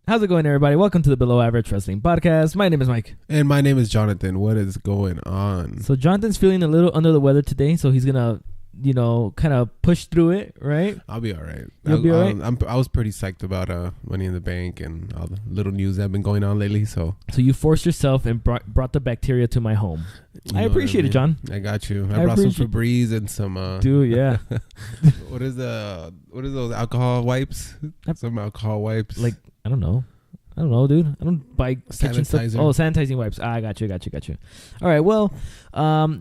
How's it going, everybody? Welcome to the Below Average Wrestling Podcast. My name is Mike. And my name is Jonathan. What is going on? So Jonathan's feeling a little under the weather today, so he's going to, kind of push through it, right? I'll be all right. You'll be all right? I was pretty psyched about Money in the Bank and all the little news that have been going on lately. So you forced yourself and brought the bacteria to my home. I appreciate it, John. I got you. I brought some Febreze and some... Dude, yeah. What is those alcohol wipes? Some alcohol wipes. Like, I don't know, dude. I don't buy kitchen stuff. Oh, sanitizing wipes. I got you. All right, well,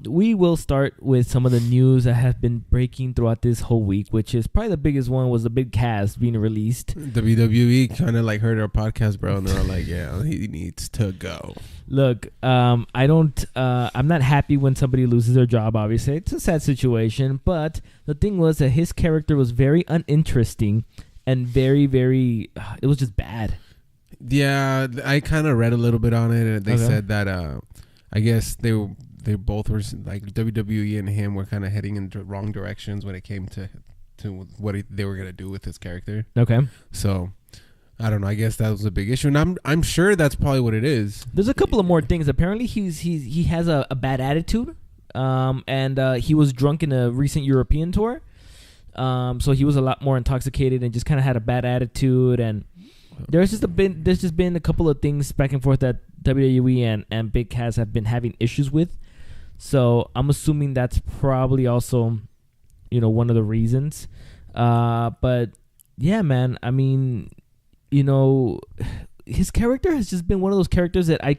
we will start with some of the news that have been breaking throughout this whole week, which is probably the biggest one was the big cast being released. WWE kind of like heard our podcast, bro, and they're like, yeah, he needs to go. Look, I'm not happy when somebody loses their job, obviously. It's a sad situation, but the thing was that his character was very uninteresting and very, very, it was just bad. Yeah, I kind of read a little bit on it, and they said that I guess they both were like WWE and him were kind of heading in wrong directions when it came to what they were gonna do with his character. Okay, so I don't know. I guess that was a big issue, and I'm sure that's probably what it is. There's a couple of more things. Apparently, he has a bad attitude, and he was drunk in a recent European tour, so he was a lot more intoxicated and just kind of had a bad attitude and. There's just been a couple of things back and forth that WWE and Big Cass have been having issues with. So I'm assuming that's probably also, one of the reasons. But yeah, man, I mean, his character has just been one of those characters that I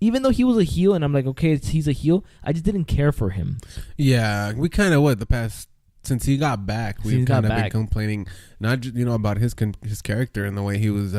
even though he was a heel and I'm like, okay, he's a heel, I just didn't care for him. Yeah, we kind of since he got back, we've kind of been complaining, not just, about his character and the way he was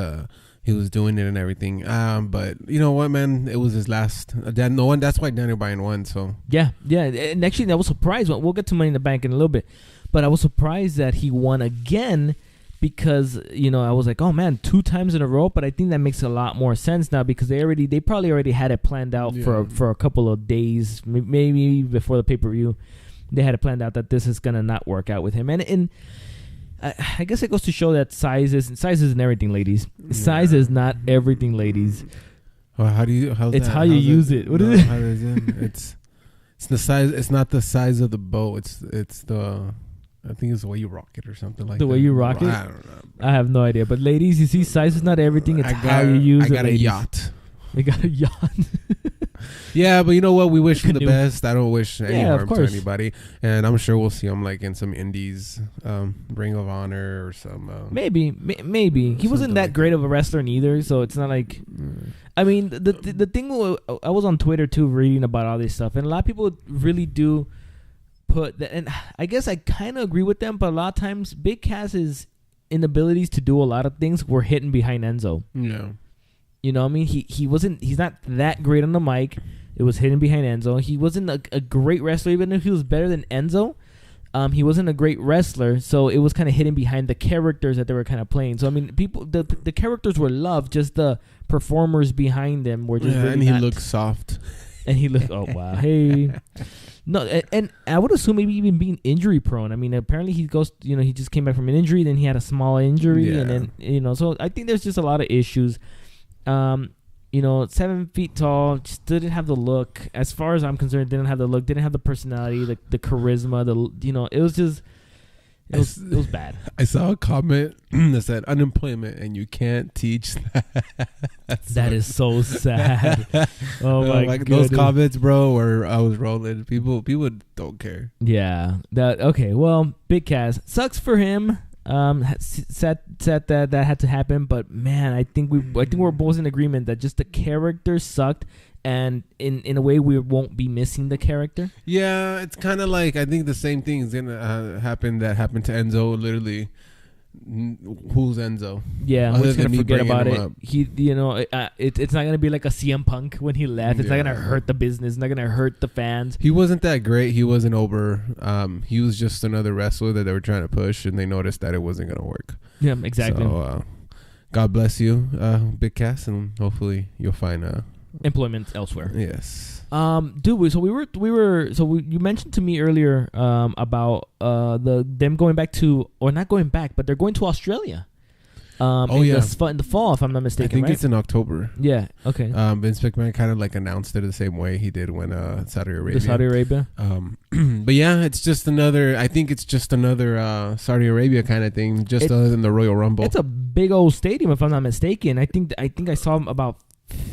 doing it and everything. But you know what, man, it was his last. That's why Daniel Bryan won. So yeah, and actually, I was surprised. We'll get to Money in the Bank in a little bit, but I was surprised that he won again because I was like, oh man, 2 times in a row. But I think that makes a lot more sense now because they probably already had it planned out for a couple of days, maybe before the pay-per-view. They had it planned out that this is gonna not work out with him, and I guess it goes to show that size isn't everything, ladies. Size is not everything, ladies. Well, how you use it. What is it? It's the size. It's not the size of the boat. It's the. I think it's the way you rock it or something like that. The way you rock it. I don't know. I have no idea, but ladies, you see, size is not everything. It's how you use it. I got a yacht. You got a yacht. Yeah, but you know what? We wish him the best. I don't wish any harm to anybody. And I'm sure we'll see him like in some indies, Ring of Honor or some... maybe. He wasn't that great of a wrestler neither, so it's not like... I mean, the thing... I was on Twitter, too, reading about all this stuff, and a lot of people really do put... And I guess I kind of agree with them, but a lot of times, Big Cass's inabilities to do a lot of things were hidden behind Enzo. Yeah. You know what I mean? He's not that great on the mic. It was hidden behind Enzo. He wasn't a great wrestler, even if he was better than Enzo. He wasn't a great wrestler, so it was kind of hidden behind the characters that they were kind of playing. So I mean, the characters were loved, just the performers behind them were just. Yeah, and he looked soft. And he looked. Oh wow, hey. No, and I would assume maybe even being injury prone. I mean, apparently he goes. He just came back from an injury, then he had a small injury, and then So I think there's just a lot of issues. 7 feet tall, just didn't have the look. As far as I'm concerned, didn't have the look, didn't have the personality, the charisma. It was just, it was bad. I saw a comment that said unemployment, and you can't teach that. That is so sad. Oh my god, those comments, bro. Where I was rolling, people don't care. Yeah. Okay. Well, Big Cass sucks for him. Sad that had to happen, but man, I think we're both in agreement that just the character sucked, and in a way we won't be missing the character. Yeah, it's kind of like I think the same thing is gonna happen that happened to Enzo. Literally, who's Enzo? Yeah, we're just gonna forget about it. He, it's not gonna be like a CM Punk when he left. It's not gonna hurt the business. It's not gonna hurt the fans. He wasn't that great. He wasn't over. He was just another wrestler that they were trying to push, and they noticed that it wasn't gonna work. Yeah, exactly. So, God bless you, Big Cass, and hopefully you'll find employment elsewhere. Yes. Dude, so you mentioned to me earlier about them going back to, or not going back, but they're going to Australia. in the fall, if I'm not mistaken. I think right? it's in October. Yeah. Okay. Vince McMahon kind of like announced it the same way he did when Saudi Arabia. The Saudi Arabia. But yeah, it's just another. I think it's just another Saudi Arabia kind of thing, just other than the Royal Rumble. It's a big old stadium, if I'm not mistaken. I think I saw about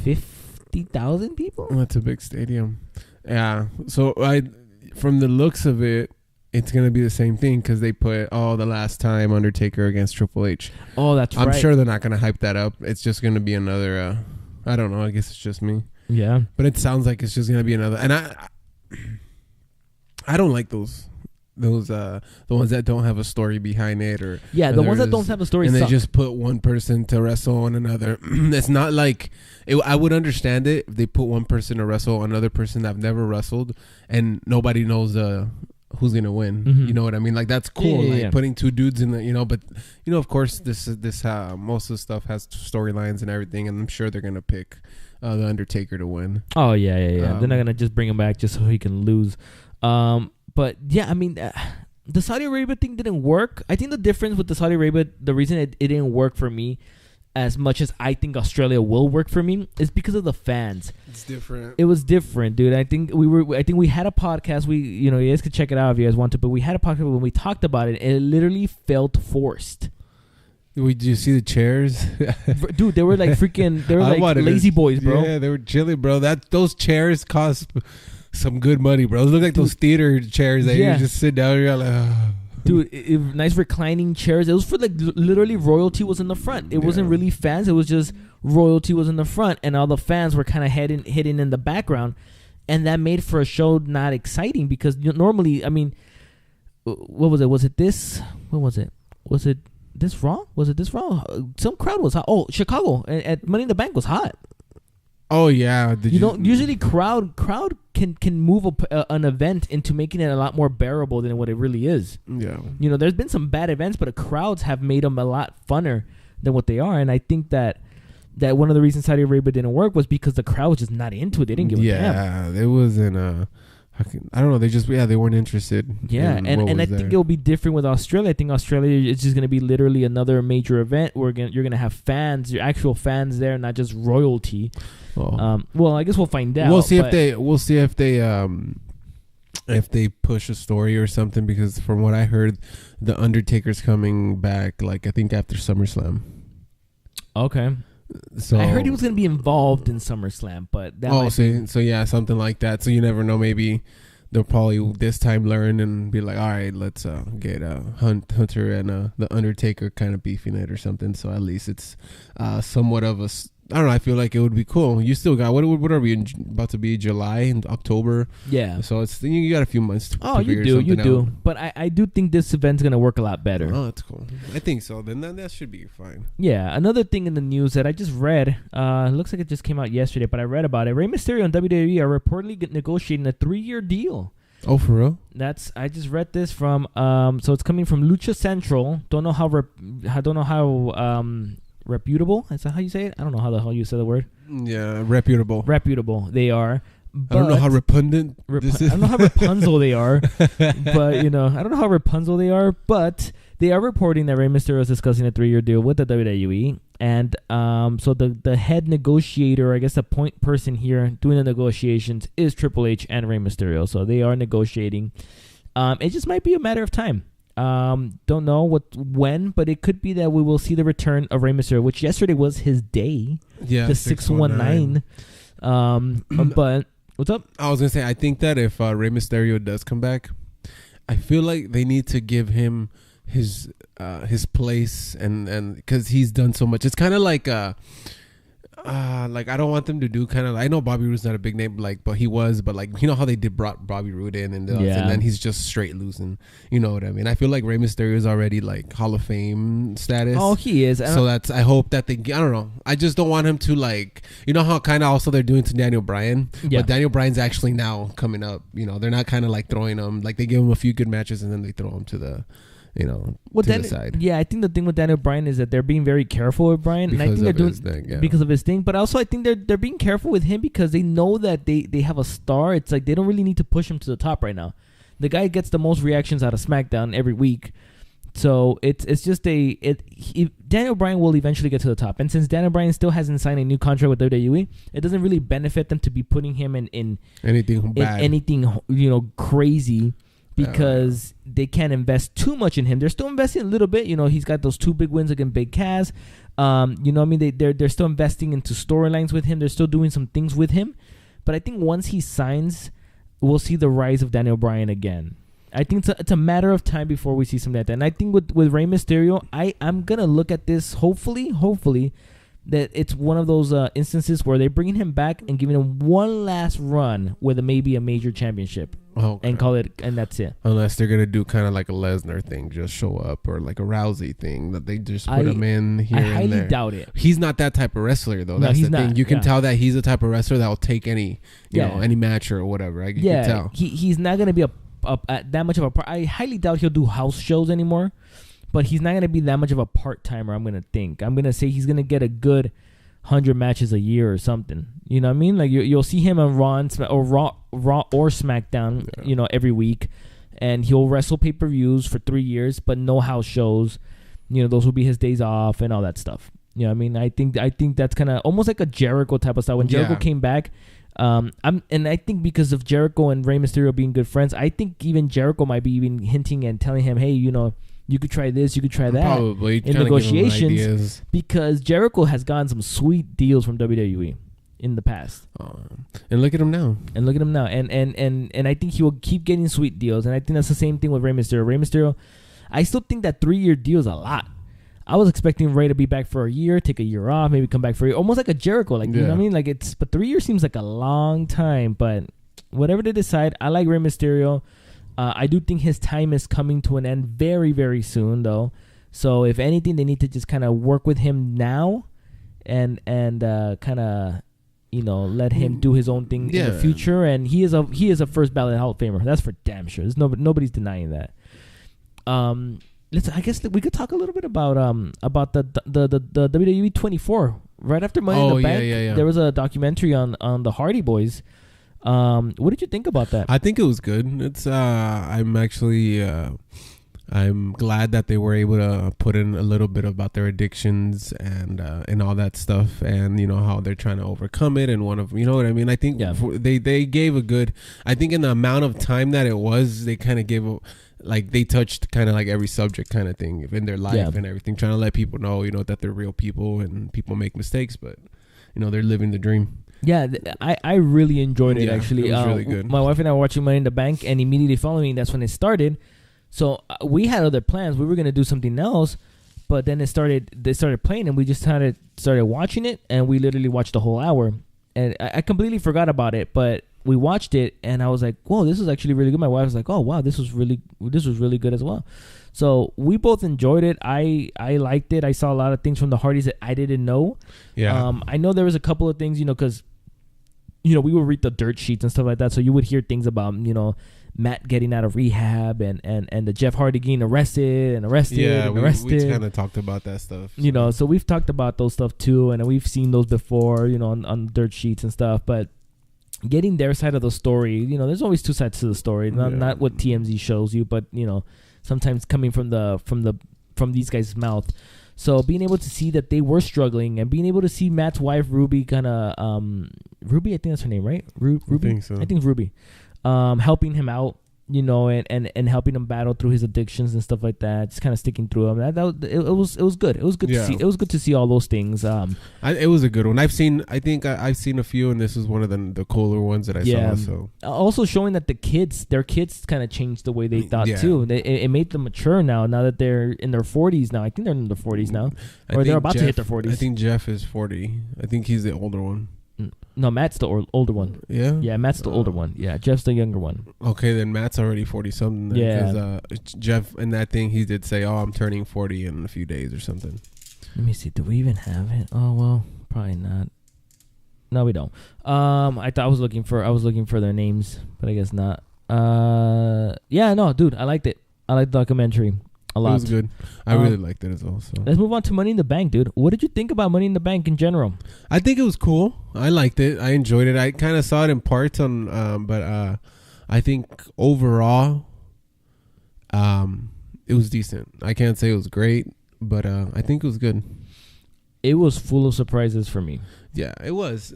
50,000 people. That's a big stadium. Yeah. So from the looks of it, it's going to be the same thing because they put, the last time Undertaker against Triple H. Oh, that's right. I'm sure they're not going to hype that up. It's just going to be another, I don't know. I guess it's just me. Yeah. But it sounds like it's just going to be another. And I don't like those the ones that don't have a story behind it. The ones that don't have a story. And they just put one person to wrestle on another. It's not like, I would understand it if they put one person to wrestle another person that I've never wrestled and nobody knows who's gonna win. Mm-hmm. You know what I mean? Like that's cool. Putting two dudes in the, but of course this most of the stuff has storylines and everything, and I'm sure they're gonna pick the Undertaker to win. Oh yeah. They're not gonna just bring him back just so he can lose. But yeah, I mean, the Saudi Arabia thing didn't work. I think the difference with the Saudi Arabia, the reason it didn't work for me as much as I think Australia will work for me is because of the fans. It's different. It was different, dude. I think we had a podcast. You guys could check it out if you guys want to. But we had a podcast when we talked about it. It literally felt forced. Did you see the chairs? Dude, they were like freaking. They were like lazy boys, bro. Yeah, they were chilling, bro. Those chairs cost some good money, bro. Those look like those theater chairs that you just sit down. You're like, oh. Dude, nice reclining chairs. It was for like literally royalty was in the front. It wasn't really fans. It was just royalty was in the front, and all the fans were kind of hidden in the background, and that made for a show not exciting because normally, I mean, what was it? Was it this? What was it? Was it this Raw? Was it this Raw? Some crowd was hot. Oh, Chicago at Money in the Bank was hot. Oh yeah, usually crowd can move an event into making it a lot more bearable than what it really is. Yeah, there's been some bad events, but the crowds have made them a lot funner than what they are, and I think that one of the reasons Saudi Arabia didn't work was because the crowd was just not into it. They didn't give a damn. Yeah, it wasn't. I don't know. They weren't interested. Yeah, and I think it'll be different with Australia. I think Australia is just going to be literally another major event where you're going to have fans, your actual fans there, not just royalty. Well, I guess we'll find out. We'll see if they push a story or something, because from what I heard, the Undertaker's coming back, like I think after SummerSlam. Okay. So I heard he was going to be involved in SummerSlam, but so yeah, something like that. So you never know. Maybe they'll probably this time learn and be like, all right, let's get Hunter and the Undertaker kind of beefing it or something. So at least it's somewhat of a. I don't know. I feel like it would be cool. You still got what are we about to be? July and October. Yeah. So you got a few months to you do. But I do think this event's gonna work a lot better. Oh, that's cool. I think so. Then that should be fine. Yeah. Another thing in the news that I just read. Looks like it just came out yesterday, but I read about it. Rey Mysterio and WWE are reportedly negotiating a 3-year deal. Oh, for real? I just read this from. So it's coming from Lucha Central. Don't know how reputable, is that how you say it? I don't know how the hell you say the word. Yeah, reputable they are. But I don't know how repugnant this is. I don't know how Rapunzel they are, but I don't know how Rapunzel they are, but they are reporting that Rey Mysterio is discussing a 3-year deal with the WWE, and so the head negotiator, I guess the point person here doing the negotiations, is Triple H and Rey Mysterio. So they are negotiating. It just might be a matter of time. Don't know when, but it could be that we will see the return of Rey Mysterio, which yesterday was his day. Yeah, the 619. But what's up? I was gonna say, I think that if Rey Mysterio does come back, I feel like they need to give him his place, and because he's done so much. It's kind of like like I don't want them to do kind of. I know Bobby Roode's not a big name, but he was. But how they brought Bobby Roode in, and then he's just straight losing. You know what I mean? I feel like Rey Mysterio is already like Hall of Fame status. Oh, he is. So I hope that I don't know. I just don't want him to how kind of also they're doing to Daniel Bryan. Yeah. But Daniel Bryan's actually now coming up. They're not kind of like throwing him. Like they give him a few good matches and then they throw him to the. To the side. Yeah, I think the thing with Daniel Bryan is that they're being very careful with Bryan, and I think they're doing because of his thing. But also, I think they're being careful with him because they know that they have a star. It's like they don't really need to push him to the top right now. The guy gets the most reactions out of SmackDown every week, So it's just Daniel Bryan will eventually get to the top, and since Daniel Bryan still hasn't signed a new contract with WWE, it doesn't really benefit them to be putting him in anything bad, anything crazy, because they can't invest too much in him. They're still investing a little bit. He's got those 2 big wins against Big Cass. They're still investing into storylines with him. They're still doing some things with him, but I think once he signs, we'll see the rise of Daniel Bryan again. I think it's a matter of time before we see something like that. And I think with Rey Mysterio, I'm going to look at this, hopefully, that it's one of those instances where they're bringing him back and giving him one last run with maybe a major championship. Okay. And that's it. Unless they're going to do kind of like a Lesnar thing, just show up, or like a Rousey thing, that they just put him in here and there. I highly doubt it. He's not that type of wrestler, though. That's the thing. You can tell that he's the type of wrestler that will take any match or whatever. You can tell. He's not going to be that much of a part. I highly doubt he'll do house shows anymore, but he's not going to be that much of a part-timer. I'm going to think. I'm going to say he's going to get a good 100 matches a year or something. You know what I mean? Like you'll see him on Raw or SmackDown, every week, and he'll wrestle pay-per-views for 3 years, but no house shows. Those will be his days off and all that stuff. You know what I mean? I think that's kind of almost like a Jericho type of style. When Jericho came back, I think because of Jericho and Rey Mysterio being good friends, I think even Jericho might be even hinting and telling him, hey, you could try this, you could try that. Probably in negotiations, because Jericho has gotten some sweet deals from WWE in the past. And look at him now. And I think he will keep getting sweet deals. And I think that's the same thing with Rey Mysterio. Rey Mysterio, I still think that 3-year deal is a lot. I was expecting Rey to be back for a year, take a year off, maybe come back for a year, almost like a Jericho. You know what I mean? But 3 years seems like a long time. But whatever they decide, I like Rey Mysterio. I do think his time is coming to an end very, very soon, though. So if anything, they need to just kind of work with him now, and kind of let him do his own thing in the future. And he is a first ballot Hall of Famer. That's for damn sure. There's nobody's denying that. I guess we could talk a little bit about the WWE 24 right after Money in the Bank. Yeah. There was a documentary on the Hardy Boys. What did you think about that? I think it was good. It's I'm glad that they were able to put in a little bit about their addictions and all that stuff, and how they're trying to overcome it, and what I mean. I think they gave a good. I think in the amount of time that it was, they kind of gave they touched kind of like every subject kind of thing in their life and everything, trying to let people know that they're real people and people make mistakes, but they're living the dream. Yeah, I really enjoyed it, actually. It was really good. My wife and I were watching Money in the Bank, and immediately following, that's when it started. So we had other plans. We were going to do something else, but then they started playing, and we just started watching it, and we literally watched the whole hour. And I completely forgot about it, but we watched it, and I was like, whoa, this is actually really good. My wife was like, oh, wow, this was really good as well. So we both enjoyed it. I liked it. I saw a lot of things from the Hardys that I didn't know. Yeah. I know there was a couple of things, because we would read the dirt sheets and stuff like that. So you would hear things about, Matt getting out of rehab and the Jeff Hardy getting arrested. Yeah, we kind of talked about that stuff. So. So we've talked about those stuff too, and we've seen those before, on dirt sheets and stuff. But getting their side of the story, there's always two sides to the story. Not what TMZ shows you, but sometimes coming from these guys' mouth. So being able to see that they were struggling, and being able to see Matt's wife Ruby kind of Ruby, I think that's her name, right? Ruby. I think so. I think Ruby. Helping him out, and helping him battle through his addictions and stuff like that. Just kind of sticking through him. It was good. It was good to see. It was good to see all those things. It was a good one. I've seen a few, and this is one of the cooler ones that I saw. So also showing that their kids kind of changed the way they thought too. It made them mature now that they're in their 40s now. I think they're in their 40s now, or they're about to hit their 40s. I think Jeff is 40. I think he's the older one. No, Matt's the older one. Yeah? Yeah, Matt's the older one. Yeah, Jeff's the younger one. Okay, then Matt's already 40-something. Yeah. Because Jeff, in that thing, he did say, I'm turning 40 in a few days or something. Let me see. Do we even have it? Oh, well, probably not. No, we don't. I thought I was looking for their names, but I guess not. Yeah, no, dude, I liked it. I liked the documentary a lot. It was good. I really liked it as well. So let's move on to Money in the Bank, dude. What did you think about Money in the Bank in general? I think it was cool. I liked it. I enjoyed it. I kind of saw it in parts but I think overall, it it was decent. I can't say it was great, but I think it was good. It was full of surprises for me. Yeah, it was.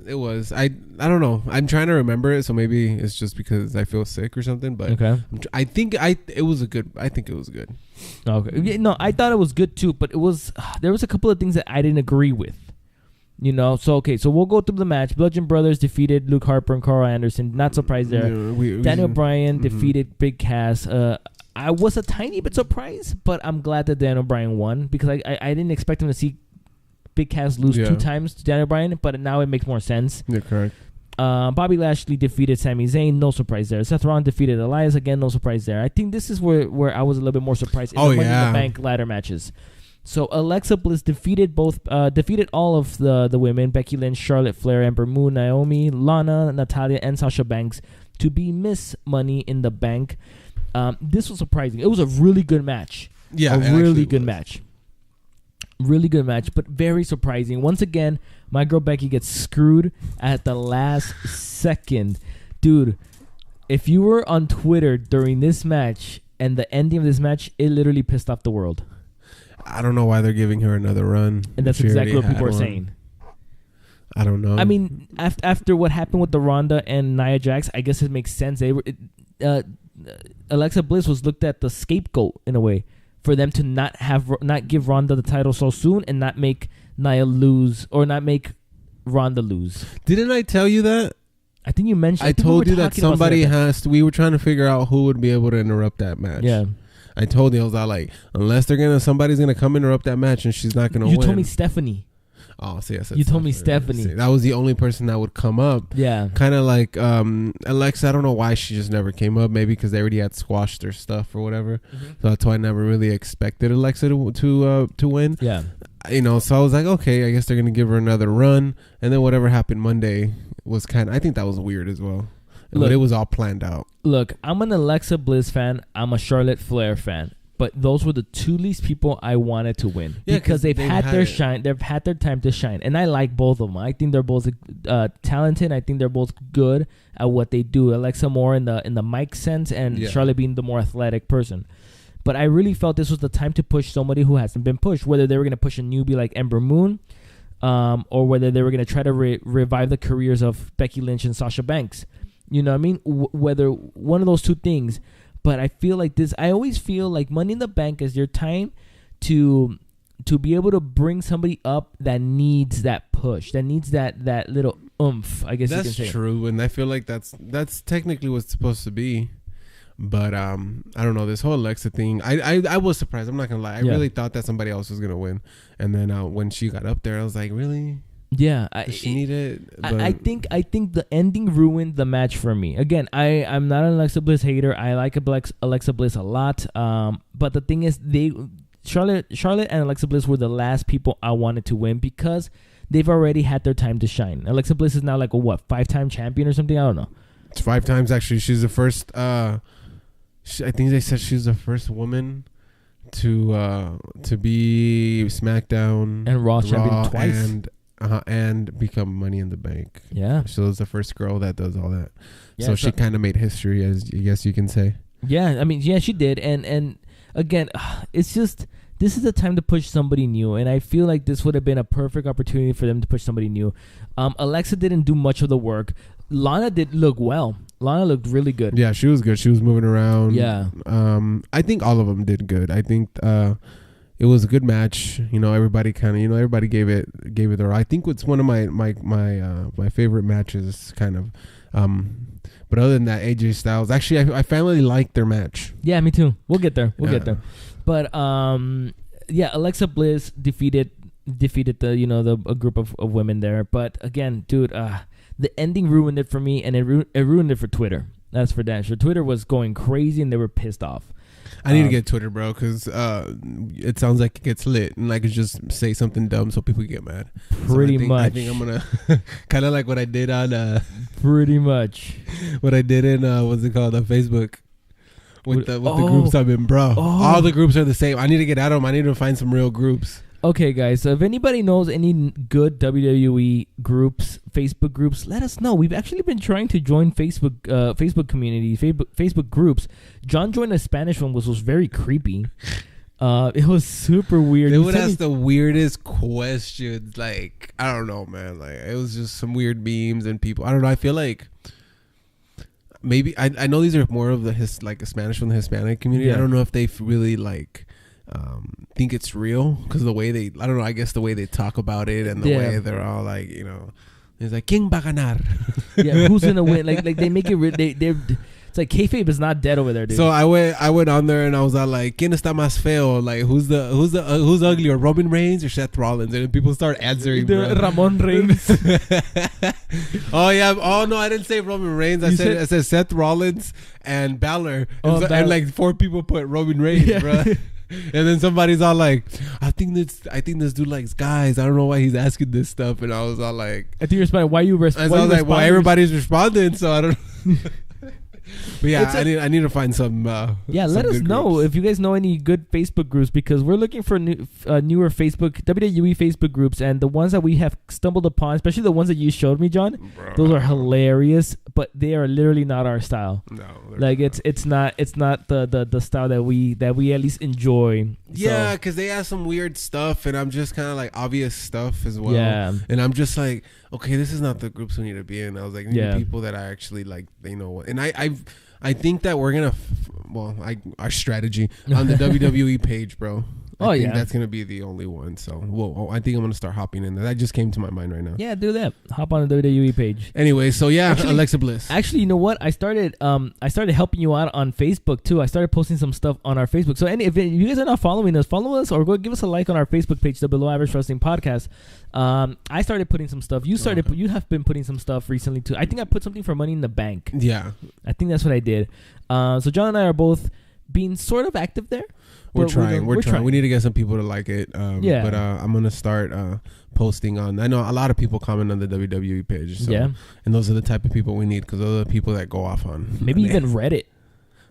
I don't know. I'm trying to remember it, so maybe it's just because I feel sick or something. But okay. I think it was good. Okay. Yeah, no, I thought it was good too, but there was a couple of things that I didn't agree with. You know, so we'll go through the match. Bludgeon Brothers defeated Luke Harper and Carl Anderson. Not surprised there. Daniel Bryan defeated Big Cass. I was a tiny bit surprised, but I'm glad that Daniel Bryan won because I didn't expect him to see Big Cass lose 2 times to Daniel Bryan, but now it makes more sense. Yeah, correct. Bobby Lashley defeated Sami Zayn. No surprise there. Seth Rollins defeated Elias. Again, no surprise there. I think this is where I was a little bit more surprised in the Money in the Bank ladder matches. So Alexa Bliss defeated all of the women: Becky Lynch, Charlotte Flair, Ember Moon, Naomi, Lana, Natalya, and Sasha Banks to be Miss Money in the Bank. This was surprising. It was a really good match. Yeah, a really good match. Really good match, but very surprising. Once again, my girl Becky gets screwed at the last second. Dude, if you were on Twitter during this match and the ending of this match, it literally pissed off the world. I don't know why they're giving her another run. And that's exactly what people are saying. I don't know. I mean, after what happened with the Ronda and Nia Jax, I guess it makes sense. Alexa Bliss was looked at the scapegoat in a way for them to not give Ronda the title so soon and not make Nia lose or not make Ronda lose. Didn't I tell you that? I think you mentioned. I told you that somebody we were trying to figure out who would be able to interrupt that match. Yeah. I told you, I was like, unless somebody's gonna come interrupt that match and she's not gonna win. You told me Stephanie. Oh, so yes. You told me Stephanie. That was the only person that would come up. Yeah. Kind of like Alexa. I don't know why she just never came up. Maybe because they already had squashed their stuff or whatever. Mm-hmm. So that's why I never really expected Alexa to win. Yeah. You know, so I was like, okay, I guess they're gonna give her another run. And then whatever happened Monday was I think that was weird as well. But it was all planned out. Look, I'm an Alexa Bliss fan. I'm a Charlotte Flair fan. But those were the 2 least people I wanted to win because they've had their shine. They've had their time to shine, and I like both of them. I think they're both talented. I think they're both good at what they do. Alexa more in the mic sense, and Charlotte being the more athletic person. But I really felt this was the time to push somebody who hasn't been pushed. Whether they were going to push a newbie like Ember Moon, or whether they were going to try to revive the careers of Becky Lynch and Sasha Banks. You know what I mean? Whether one of those 2 things. But I feel like this. I always feel like Money in the Bank is your time to be able to bring somebody up that needs that push, that needs that little oomph. I guess that's you can say. True, and I feel like that's technically what's supposed to be. But I don't know, this whole Alexa thing. I was surprised. I'm not gonna lie. I really thought that somebody else was gonna win, and then when she got up there, I was like, really. Yeah, she needed it. I think the ending ruined the match for me. Again, I'm not an Alexa Bliss hater. I like Alexa Bliss a lot. But the thing is, Charlotte and Alexa Bliss were the last people I wanted to win because they've already had their time to shine. Alexa Bliss is now like a 5-time champion or something. I don't know. It's 5 times actually. She's the first. I think they said she's the first woman to be SmackDown and Raw champion twice. And become Money in the Bank. Yeah. So it's the first girl that does all that. Yeah, so she kind of made history, as I guess you can say. Yeah, I mean, yeah, she did. And again, it's just, this is the time to push somebody new. And I feel like this would have been a perfect opportunity for them to push somebody new. Alexa didn't do much of the work. Lana did look well. Lana looked really good. Yeah, she was good. She was moving around. Yeah. I think all of them did good. I think it was a good match. You know, everybody everybody gave it their. I think it's one of my favorite matches, kind of. But other than that, AJ Styles. Actually, I finally liked their match. Yeah, me too. We'll get there. Get there. But yeah, Alexa Bliss defeated a group of women there. But again, dude, the ending ruined it for me, and it ruined it for Twitter. That's for damn sure. Twitter was going crazy, and they were pissed off. I need to get Twitter, bro, because it sounds like it gets lit, and I could just say something dumb so people get mad. Pretty much. I think I'm gonna kind of like what I did on. Pretty much. What I did in what's it called on Facebook. With the groups I'm in, bro. All the groups are the same. I need to get out of them. I need to find some real groups. Okay, guys. So if anybody knows any good WWE groups, Facebook groups, let us know. We've actually been trying to join Facebook communities, Facebook groups. John joined a Spanish one, which was very creepy. It was super weird. They would ask the weirdest questions. Like, I don't know, man. Like, it was just some weird memes and people. I don't know. I feel like maybe I know these are more of the Spanish from the Hispanic community. Yeah. I don't know if they really like think it's real because the way they, I don't know, I guess the way they talk about it and the way they're all like, you know, it's like ¿Quién va a ganar? Yeah, who's gonna win? Like they make it. They're it's like kayfabe is not dead over there, dude. So I went on there and I was all like, ¿Quién está más feo? Like who's uglier, Roman Reigns or Seth Rollins? And then people start answering. Ramon Reigns. Oh yeah. Oh no, I didn't say Roman Reigns. I said Seth Rollins and Balor. And like 4 people put Roman Reigns, bro. And then somebody's all like, I think this dude likes guys. I don't know why he's asking this stuff. And I was all like, I think you're responding. Why you responding? I was like, well, everybody's responding, so I don't. But yeah, I need to find some. Let us know groups. If you guys know any good Facebook groups, because we're looking for newer WWE Facebook groups, and the ones that we have stumbled upon, especially the ones that you showed me, John. Bro. Those are hilarious, but they are literally not our style. No, like not. it's not the style that we at least enjoy. Yeah, because they have some weird stuff, and I'm just kind of like obvious stuff as well. Yeah, and I'm just like, okay, this is not the groups we need to be in. I was like, people that I actually like, they know what, and I think that we're gonna, our strategy on the WWE page, bro. I think that's gonna be the only one. So, I think I'm gonna start hopping in there. That just came to my mind right now. Yeah, do that. Hop on the WWE page. Anyway, so Alexa Bliss. Actually, you know what? I started helping you out on Facebook too. I started posting some stuff on our Facebook. So, if you guys are not following us, follow us or go give us a like on our Facebook page, the Below Average Wrestling Podcast. I started putting some stuff. You have been putting some stuff recently too. I think I put something for Money in the Bank. Yeah, I think that's what I did. So John and I are both being sort of active there. We're trying. We need to get some people to like it. But I'm gonna start posting on. I know a lot of people comment on the WWE page. So, and those are the type of people we need, because those are the people that go off on. Maybe even Reddit.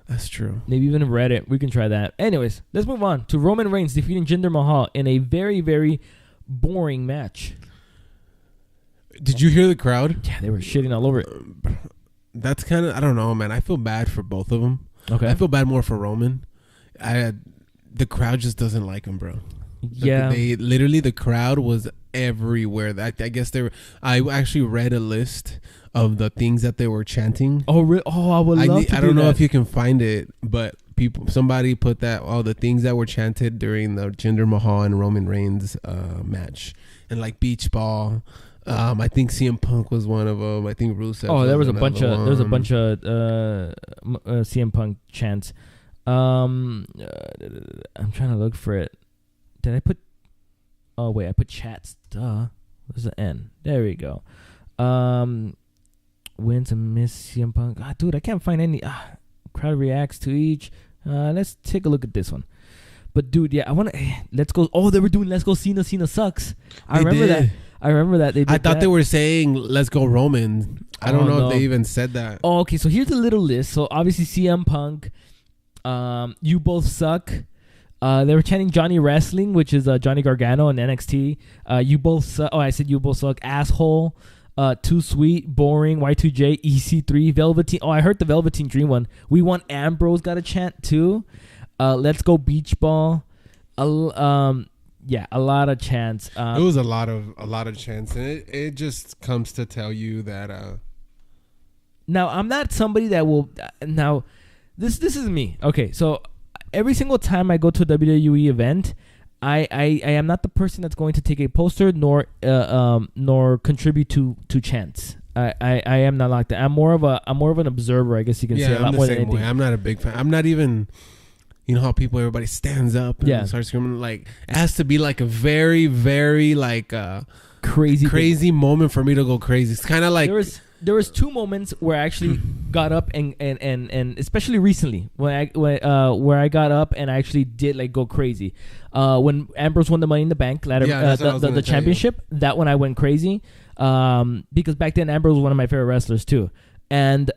That's true. Maybe even Reddit. We can try that. Anyways, let's move on to Roman Reigns defeating Jinder Mahal in a very, very boring match. Did you hear the crowd? Yeah, they were shitting all over it. That's kind of, I don't know, man. I feel bad for both of them. Okay. I feel bad more for Roman. The crowd just doesn't like him, bro. Yeah. The crowd was everywhere. I guess I actually read a list of the things that they were chanting. Oh, really? Oh, I would love to. I don't know if you can find it, but somebody put that, all the things that were chanted during the Jinder Mahal and Roman Reigns match, and like beach ball. I think CM Punk was one of them. I think Rusev. Oh, there was a bunch of CM Punk chants. I'm trying to look for it. Did I put? Oh wait, I put chats. Duh. There's an N. There we go. Wins and miss CM Punk. Dude, I can't find any. Crowd reacts to each. Let's take a look at this one. But dude, yeah, I want to. Let's go. Oh, they were doing Let's Go Cena. Cena sucks. I remember that. They did. I thought they were saying Let's Go Roman. I don't know if they even said that. Oh, okay. So here's a little list. So obviously CM Punk. You both suck. They were chanting Johnny Wrestling, which is Johnny Gargano in NXT. You both suck. Oh, I said you both suck. Asshole. Too sweet. Boring. Y2J. EC3. Velveteen. Oh, I heard the Velveteen Dream one. We Want Ambrose got a chant too. Let's Go Beach Ball. Yeah, a lot of chants. It was a lot of chants, and it just comes to tell you that. Now I'm not somebody that will. Now, this is me. Okay, so every single time I go to a WWE event, I am not the person that's going to take a poster nor contribute to chants. I am not like that. I'm more of an observer, I guess you can say. A lot more than anything. I'm not a big fan. I'm not even. You know how everybody stands up and starts screaming? Like, it has to be like a very, very like crazy moment for me to go crazy. It's kind of like there was 2 moments where I actually got up and especially recently where I got up and I actually did like go crazy. When Ambrose won the Money in the Bank ladder, the championship, that one I went crazy because back then Ambrose was one of my favorite wrestlers too. And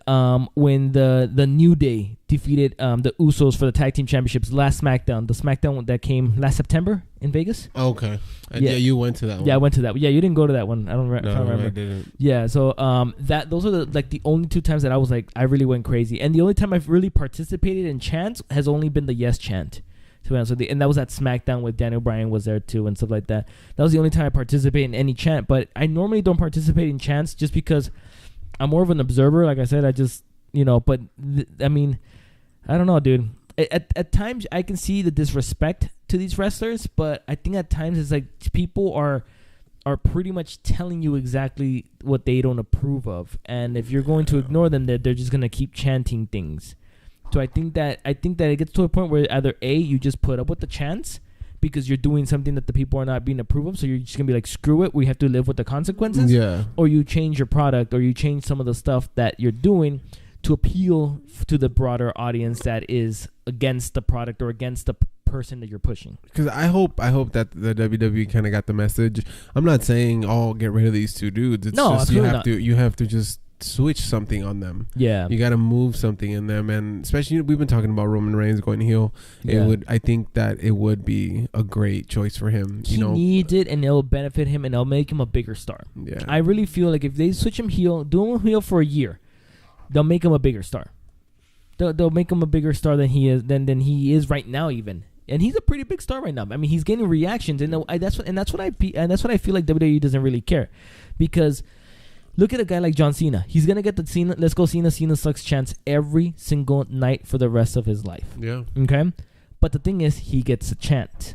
when the New Day defeated the Usos for the tag team championships last SmackDown, the SmackDown that came last September in Vegas. Okay. Yeah, you went to that one. Yeah, I went to that. Yeah, you didn't go to that one. I don't remember. I didn't. Yeah, so those are the only 2 times that I was like, I really went crazy. And the only time I've really participated in chants has only been the Yes chant. To be honest with you. And that was at SmackDown with Daniel Bryan was there too and stuff like that. That was the only time I participated in any chant. But I normally don't participate in chants just because I'm more of an observer. Like I said, I just, but I mean, I don't know, dude. At times I can see the disrespect to these wrestlers, but I think at times it's like people are pretty much telling you exactly what they don't approve of. And if you're going to ignore them, they're just going to keep chanting things. So I think that it gets to a point where either A, you just put up with the chants because you're doing something that the people are not being approved of, so you're just gonna be like, screw it, we have to live with the consequences. Yeah. Or you change your product, or you change some of the stuff that you're doing to appeal to the broader audience that is against the product or against the person that you're pushing. Because I hope that the WWE kind of got the message. I'm not saying get rid of these 2 dudes. It's just you have to just switch something on them. Yeah, you got to move something in them, and especially we've been talking about Roman Reigns going heel. I think that it would be a great choice for him. He needs it, and it'll benefit him, and it'll make him a bigger star. Yeah, I really feel like if they switch him heel, do him heel for a year, they'll make him a bigger star. They'll make him a bigger star than he is right now, even. And he's a pretty big star right now. I mean, he's getting reactions, and that's what I feel like WWE doesn't really care, because look at a guy like John Cena. He's going to get the Cena, let's go Cena sucks chance every single night for the rest of his life. Yeah. Okay? But the thing is, he gets a chant.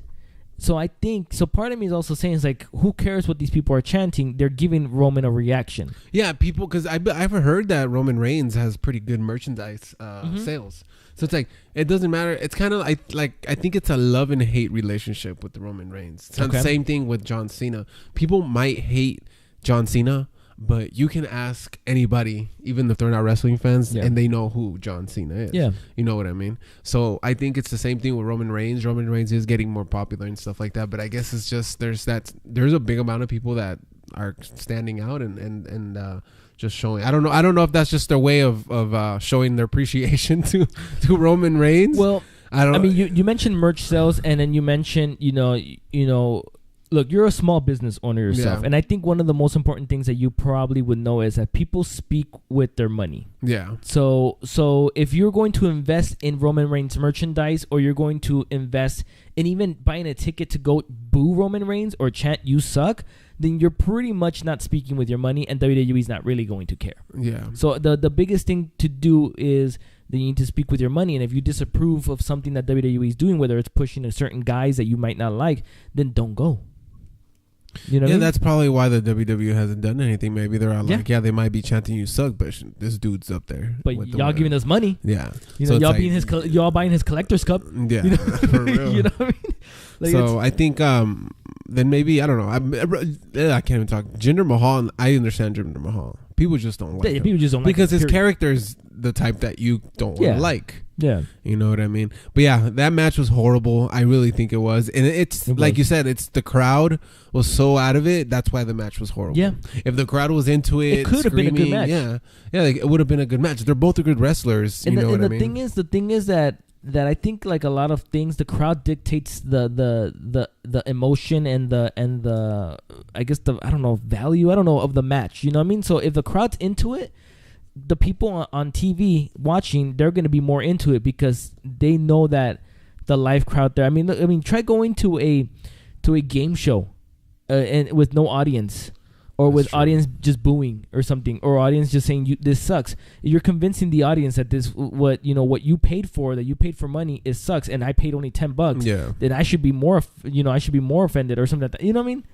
So I think, part of me is also saying, it's like, who cares what these people are chanting? They're giving Roman a reaction. Yeah, people, because I've heard that Roman Reigns has pretty good merchandise sales. So it's like, it doesn't matter. It's kind of I think it's a love and hate relationship with the Roman Reigns. It's the same thing with John Cena. People might hate John Cena, but you can ask anybody, even if they're not wrestling fans, and they know who John Cena is. Yeah. You know what I mean? So I think it's the same thing with Roman Reigns. Roman Reigns is getting more popular and stuff like that. But I guess it's just there's a big amount of people that are standing out and just showing. I don't know if that's just their way of showing their appreciation to Roman Reigns. Well, I mean, you mentioned merch sales, and then you mentioned, look, you're a small business owner yourself. Yeah. And I think one of the most important things that you probably would know is that people speak with their money. Yeah. So if you're going to invest in Roman Reigns merchandise, or you're going to invest in even buying a ticket to go boo Roman Reigns or chant "you suck," then you're pretty much not speaking with your money, and WWE's not really going to care. Yeah. So the biggest thing to do is that you need to speak with your money. And if you disapprove of something that WWE is doing, whether it's pushing a certain guys that you might not like, then don't go. You know what I mean? That's probably why the WWE hasn't done anything. Maybe they're all like, they might be chanting "you suck," but this dude's up there. But y'all giving us money. Yeah. So y'all buying his collector's cup. Yeah. You know? For real. You know what I mean? So I think then maybe, I don't know. I can't even talk. Jinder Mahal, I understand Jinder Mahal. People just don't like him. People just don't like him. Because his character is the type that you don't want to like. Yeah. You know what I mean? But yeah, that match was horrible. I really think it was. And it's like you said, it's the crowd was so out of it. That's why the match was horrible. Yeah. If the crowd was into it could have been a good match. Yeah. Yeah, like, it would have been a good match. They're both good wrestlers. You know what I mean? The thing is that I think, like a lot of things, the crowd dictates the emotion and the I guess the value of the match. You know what I mean? So if the crowd's into it, the people on TV watching, they're going to be more into it because they know that the live crowd there. I mean, try going to a game show and with no audience, or that's with true. Audience just booing or something, or audience just saying this sucks. You're convincing the audience that what you paid for, that you paid for money, it sucks, and I paid only $10. Yeah. Then I should be more offended or something like that. You know what I mean?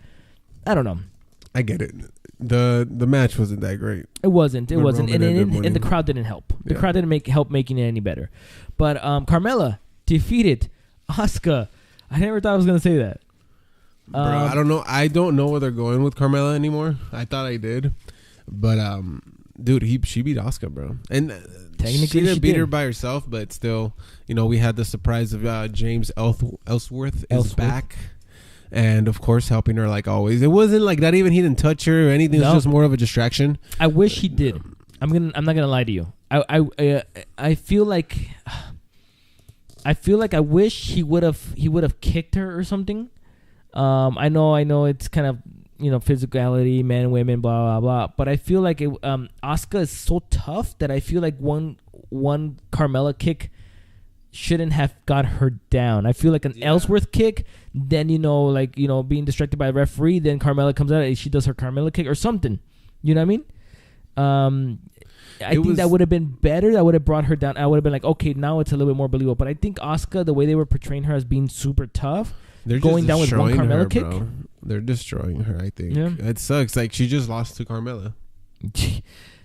I don't know. I get it. The match wasn't that great. It wasn't, and the crowd didn't help. The crowd didn't help making it any better. But Carmella defeated Asuka. I never thought I was gonna say that. Bro, I don't know. I don't know where they're going with Carmella anymore. I thought I did, but dude, she beat Asuka, bro. And technically she didn't beat her by herself, but still, we had the surprise of James Ellsworth is back. And of course, helping her like always. It wasn't like that. Even he didn't touch her or anything. It was just more of a distraction. I wish he did. I'm not gonna lie to you. I feel like I wish he would have kicked her or something. I know it's kind of, physicality, men, women, blah blah blah. But I feel like Asuka is so tough that I feel like one Carmella kick shouldn't have got her down. I feel like an Ellsworth kick, then being distracted by the referee, then Carmella comes out and she does her Carmella kick or something. You know what I mean? I think that would have been better. That would have brought her down. I would have been like, okay, now it's a little bit more believable. But I think Asuka, the way they were portraying her as being super tough, they're going down with one Carmella kick. Bro. They're destroying her, I think. Yeah. It sucks. Like, she just lost to Carmella.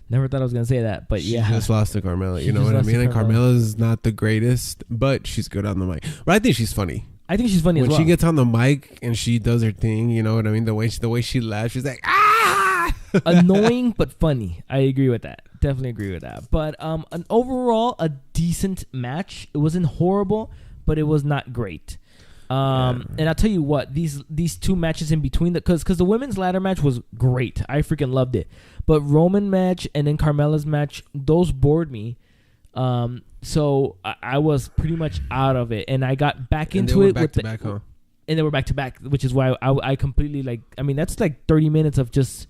Never thought I was going to say that, but she just lost to Carmella. You know what I mean? And Carmella's not the greatest, but she's good on the mic. But I think she's funny. I think she's funny when as well. When she gets on the mic and she does her thing, you know what I mean? The way she laughs, she's like, ah! Annoying, but funny. I agree with that. Definitely agree with that. But an overall, a decent match. It wasn't horrible, but it was not great. And I'll tell you what, these two matches in between, because the women's ladder match was great. I freaking loved it. But Roman match and then Carmella's match, those bored me. So I was pretty much out of it, and I got back into it with back, huh? And they were back to back, which is why I completely that's like 30 minutes of just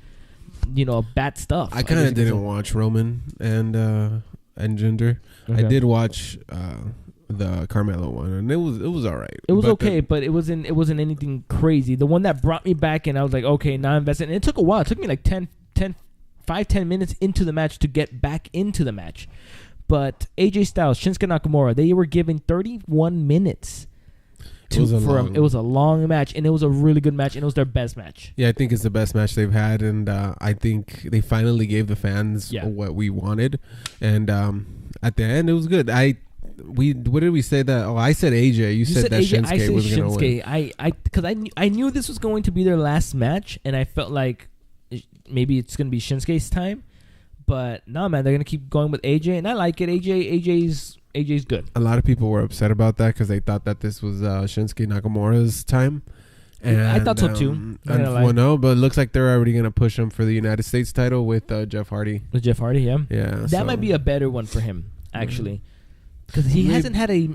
bad stuff. I kind of didn't watch Roman and Jinder. Okay. I did watch the Carmella one, and it was all right. It was okay, but it wasn't anything crazy. The one that brought me back, and I was like, okay, now I'm invested. And it took a while. It took me like 10 minutes into the match to get back into the match. But AJ Styles, Shinsuke Nakamura, they were given 31 minutes. It was a long match, and it was a really good match, and it was their best match. Yeah, I think it's the best match they've had, and I think they finally gave the fans what we wanted. And at the end, it was good. What did we say that? Oh, I said AJ. You said that AJ, Shinsuke was going to win. Because I knew this was going to be their last match, and I felt like maybe it's going to be Shinsuke's time. But no, man, they're going to keep going with AJ, and I like it. AJ's good. A lot of people were upset about that because they thought that this was Shinsuke Nakamura's time. And I thought so too. No, but it looks like they're already going to push him for the United States title with Jeff Hardy. With Jeff Hardy, yeah. Yeah. That might be a better one for him, actually. Because he hasn't had a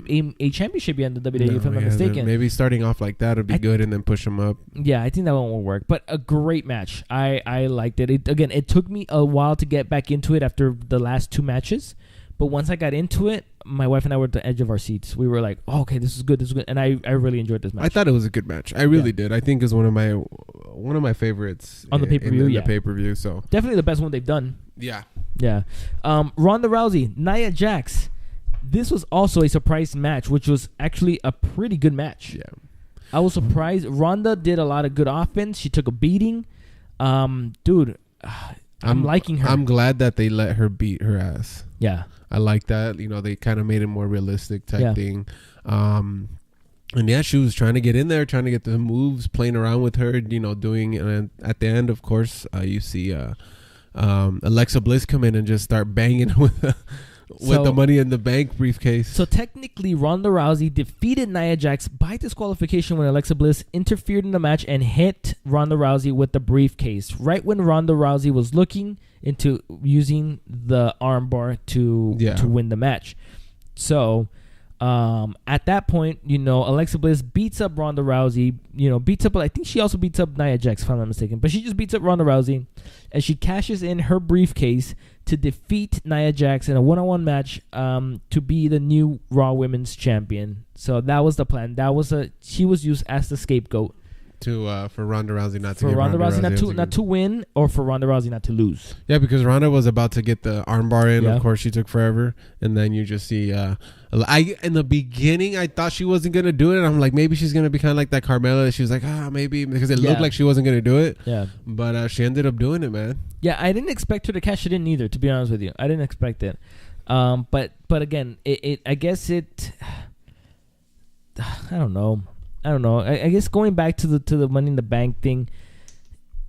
championship yet in the WWE, if I'm not mistaken. Maybe starting off like that would be good and then push him up. Yeah, I think that one will work. But a great match. I liked it. It took me a while to get back into it after the last two matches. But once I got into it, my wife and I were at the edge of our seats. We were like, oh, okay, this is good. And I really enjoyed this match. I thought it was a good match. I really did. I think it's one of my favorites on the pay-per-view. The pay-per-view. So definitely the best one they've done. Yeah. Yeah. Ronda Rousey, Nia Jax. This was also a surprise match, which was actually a pretty good match. Yeah. I was surprised. Ronda did a lot of good offense. She took a beating. Dude, I'm liking her. I'm glad that they let her beat her ass. Yeah. I like that. They kind of made it more realistic type thing. And yeah, she was trying to get in there, trying to get the moves, playing around with her, doing. And at the end, of course, you see Alexa Bliss come in and just start banging with the Money in the Bank briefcase. So technically, Ronda Rousey defeated Nia Jax by disqualification when Alexa Bliss interfered in the match and hit Ronda Rousey with the briefcase right when Ronda Rousey was looking into using the armbar to win the match. So at that point, Alexa Bliss beats up Ronda Rousey. I think she also beats up Nia Jax, if I'm not mistaken. But she just beats up Ronda Rousey, and she cashes in her briefcase to defeat Nia Jax in a one-on-one match to be the new Raw Women's Champion. So that was the plan. She was used as the scapegoat for Ronda Rousey not to for Ronda Rousey not to win, or for Ronda Rousey not to lose. Yeah, because Ronda was about to get the armbar in. Yeah. Of course, she took forever, and then you just see. In the beginning, I thought she wasn't gonna do it. I'm like, maybe she's gonna be kind of like that Carmella. She was like, maybe, because it looked like she wasn't gonna do it. Yeah, but she ended up doing it, man. Yeah, I didn't expect her to cash it in either. To be honest with you, I didn't expect it. But again, I guess it. I don't know. I guess going back to the Money in the Bank thing,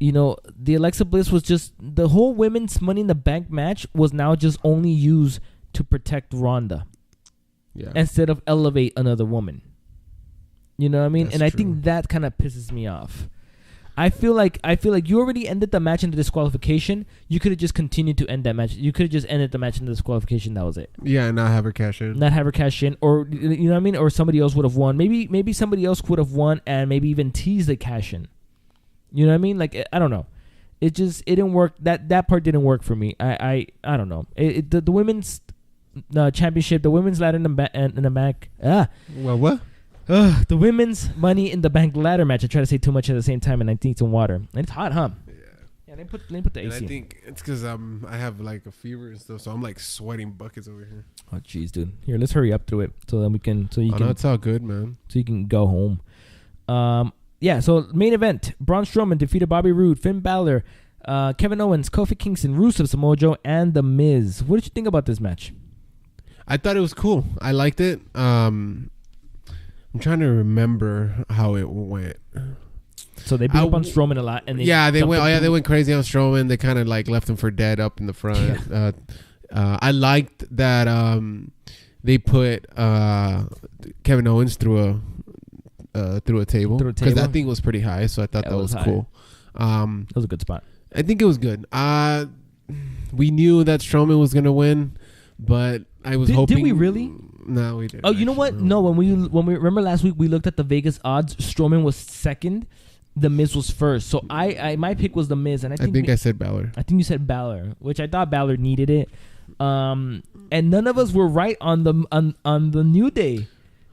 the Alexa Bliss was just the whole women's Money in the Bank match was now just only used to protect Ronda, instead of elevate another woman. You know what I mean? That's true. I think that kind of pisses me off. I feel like you already ended the match in the disqualification. You could have just continued to end that match. You could have just ended the match in the disqualification. That was it. Yeah, and not have her cash in. Or you know what I mean? Or somebody else would have won. Maybe somebody else would have won and maybe even teased the cash in. You know what I mean? Like, I don't know. It didn't work. That part didn't work for me. I don't know. The women's championship, the women's ladder in the back. Well, what? The women's Money in the Bank ladder match. I try to say too much at the same time, and I need some water. And it's hot, huh? Yeah. They put the AC. And I think it's because I have like a fever and stuff, so I'm like sweating buckets over here. Oh, jeez, dude. Here, let's hurry up through it so then we can. So you can. No, it's all good, man. So you can go home. Yeah. So main event: Braun Strowman defeated Bobby Roode, Finn Balor, Kevin Owens, Kofi Kingston, Rusev, Samoa Joe, and The Miz. What did you think about this match? I thought it was cool. I liked it. I'm trying to remember how it went. So they beat up on Strowman a lot, and they went crazy on Strowman. They kind of like left him for dead up in the front. Yeah. I liked that they put Kevin Owens through a table because that thing was pretty high. So I thought that was cool. That was a good spot. I think it was good. We knew that Strowman was gonna win, but I was hoping. Did we really? No, we didn't. Oh, you know what? No, when we remember last week, we looked at the Vegas odds. Strowman was second. The Miz was first. So my pick was The Miz, and I think I said Balor. I think you said Balor, which I thought Balor needed it. And none of us were right on the New Day.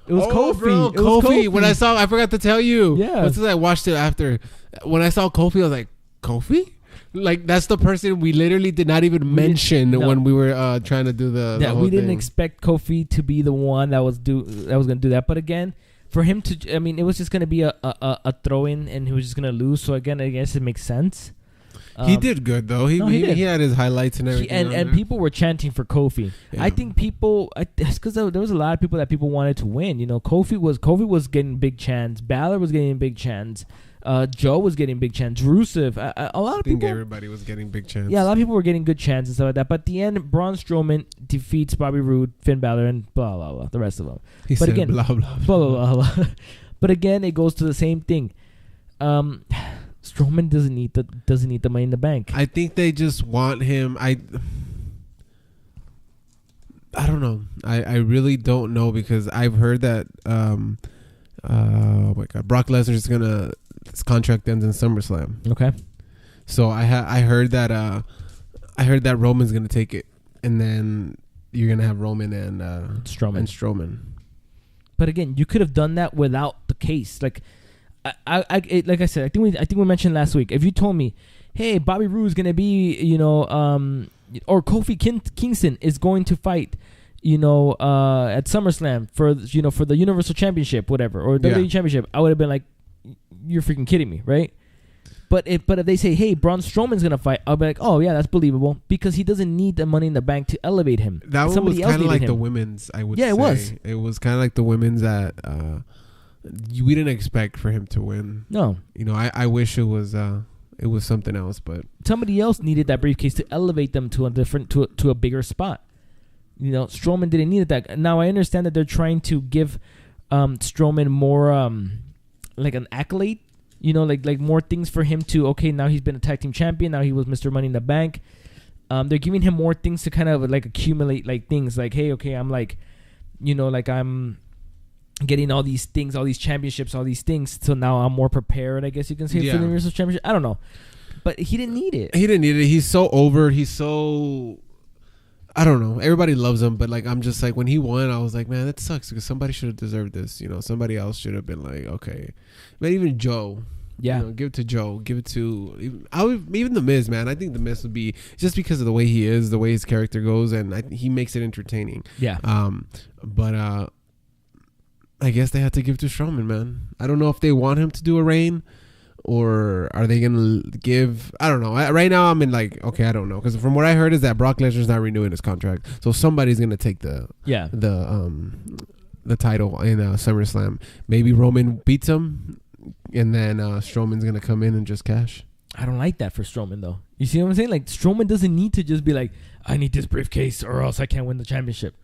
It was Kofi. Bro, Kofi. When I forgot to tell you. Yeah. Once I watched it after, when I saw Kofi, I was like, Kofi? Like, that's the person we literally did not even mention when we were trying to do the whole we didn't thing. expect Kofi to be the one that was going to do that. But again, for him to, I mean, it was just going to be a throw-in, and he was just going to lose. So again, I guess it makes sense. He did good though. He had his highlights and everything. And people were chanting for Kofi. Yeah. I think it's because there was a lot of people that people wanted to win. You know, Kofi was getting big chants. Balor was getting big chants. Joe was getting big chants. Rusev, a lot of people. I think everybody was getting big chants. Yeah, a lot of people were getting good chants and stuff like that. But at the end, Braun Strowman defeats Bobby Roode, Finn Balor, and blah blah blah. The rest of them. But again, blah blah blah blah. But again, it goes to the same thing. Strowman doesn't need the Money in the Bank. I think they just want him. I don't know. I really don't know because I've heard that. Oh my God, Brock Lesnar is gonna. His contract ends in SummerSlam. Okay. So I heard that Roman's gonna take it, and then you're gonna have Roman and Strowman. But again, you could have done that without the case. Like, like I said, I think we mentioned last week. If you told me, hey, Bobby Roode is gonna be, or Kofi Kingston is going to fight, at SummerSlam for the Universal Championship, whatever, or WWE Championship, I would have been like, you're freaking kidding me, right? But if they say, hey, Braun Strowman's gonna fight, I'll be like, oh yeah, that's believable because he doesn't need the Money in the Bank to elevate him. That one was kind of like the women's, I would say. Yeah, it was. It was kind of like the women's that we didn't expect for him to win. No, I wish it was something else, but somebody else needed that briefcase to elevate them to a bigger spot. Strowman didn't need that. Now I understand that they're trying to give Strowman more like an accolade, like more things for him to, okay, now he's been a tag team champion, now he was Mr. Money in the Bank. They're giving him more things to kind of like accumulate, like things like, hey, okay, I'm like, like I'm getting all these things, all these championships, all these things, so now I'm more prepared, I guess you can say, for the Universal Championship. I don't know. But he didn't need it. He's so over. He's so... I don't know. Everybody loves him, but like I'm just like when he won, I was like, man, that sucks because somebody should have deserved this. Somebody else should have been like, okay. But even Joe, give it to Joe. Give it to even the Miz, man. I think the Miz would be just because of the way he is, the way his character goes, and he makes it entertaining. Yeah. But I guess they had to give it to Strowman, man. I don't know if they want him to do a reign. Or are they gonna give? I don't know. Right now, I'm in like, okay, I don't know, because from what I heard is that Brock Lesnar's not renewing his contract, so somebody's gonna take the title in SummerSlam. Maybe Roman beats him, and then Strowman's gonna come in and just cash. I don't like that for Strowman though. You see what I'm saying? Like Strowman doesn't need to just be like, I need this briefcase or else I can't win the championship.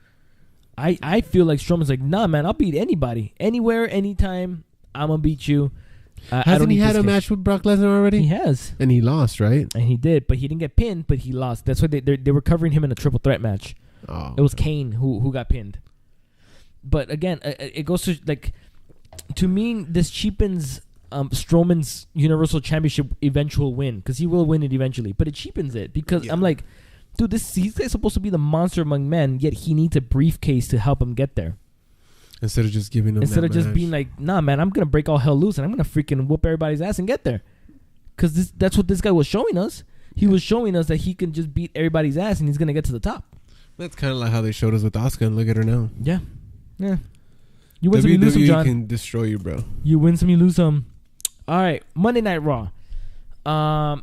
I feel like Strowman's like, nah, man, I'll beat anybody, anywhere, anytime. I'm gonna beat you. Hasn't he had a match with Brock Lesnar already? He has. And he lost, right? And he did, but he didn't get pinned, but he lost. That's why they were covering him in a triple threat match. Oh, it was Kane who got pinned. But again, it goes to, like, to me, this cheapens Strowman's Universal Championship eventual win, because he will win it eventually. But it cheapens it because I'm like, dude, he's supposed to be the monster among men, yet he needs a briefcase to help him get there. Instead of just giving him being like, nah, man, I'm going to break all hell loose and I'm going to freaking whoop everybody's ass and get there. Because that's what this guy was showing us. He was showing us that he can just beat everybody's ass and he's going to get to the top. That's kind of like how they showed us with Asuka, and look at her now. Yeah. You win some, you lose some, John. can destroy you, bro. You win some, you lose some. All right, Monday Night Raw.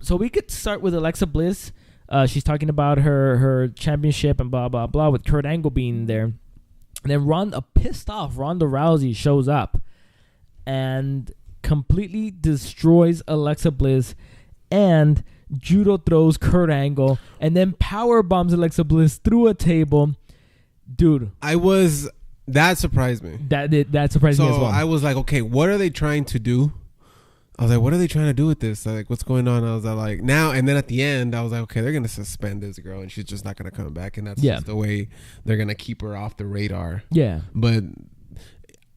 So we could start with Alexa Bliss. She's talking about her championship and blah, blah, blah, with Kurt Angle being there. And then a pissed off Ronda Rousey shows up and completely destroys Alexa Bliss and judo throws Kurt Angle and then power bombs Alexa Bliss through a table. Dude, that surprised me. That surprised me as well. So I was like, okay, what are they trying to do? I was like, what are they trying to do with this? Like, what's going on? I was like, now, and then at the end, I was like, okay, they're going to suspend this girl and she's just not going to come back. And that's just the way they're going to keep her off the radar. Yeah. But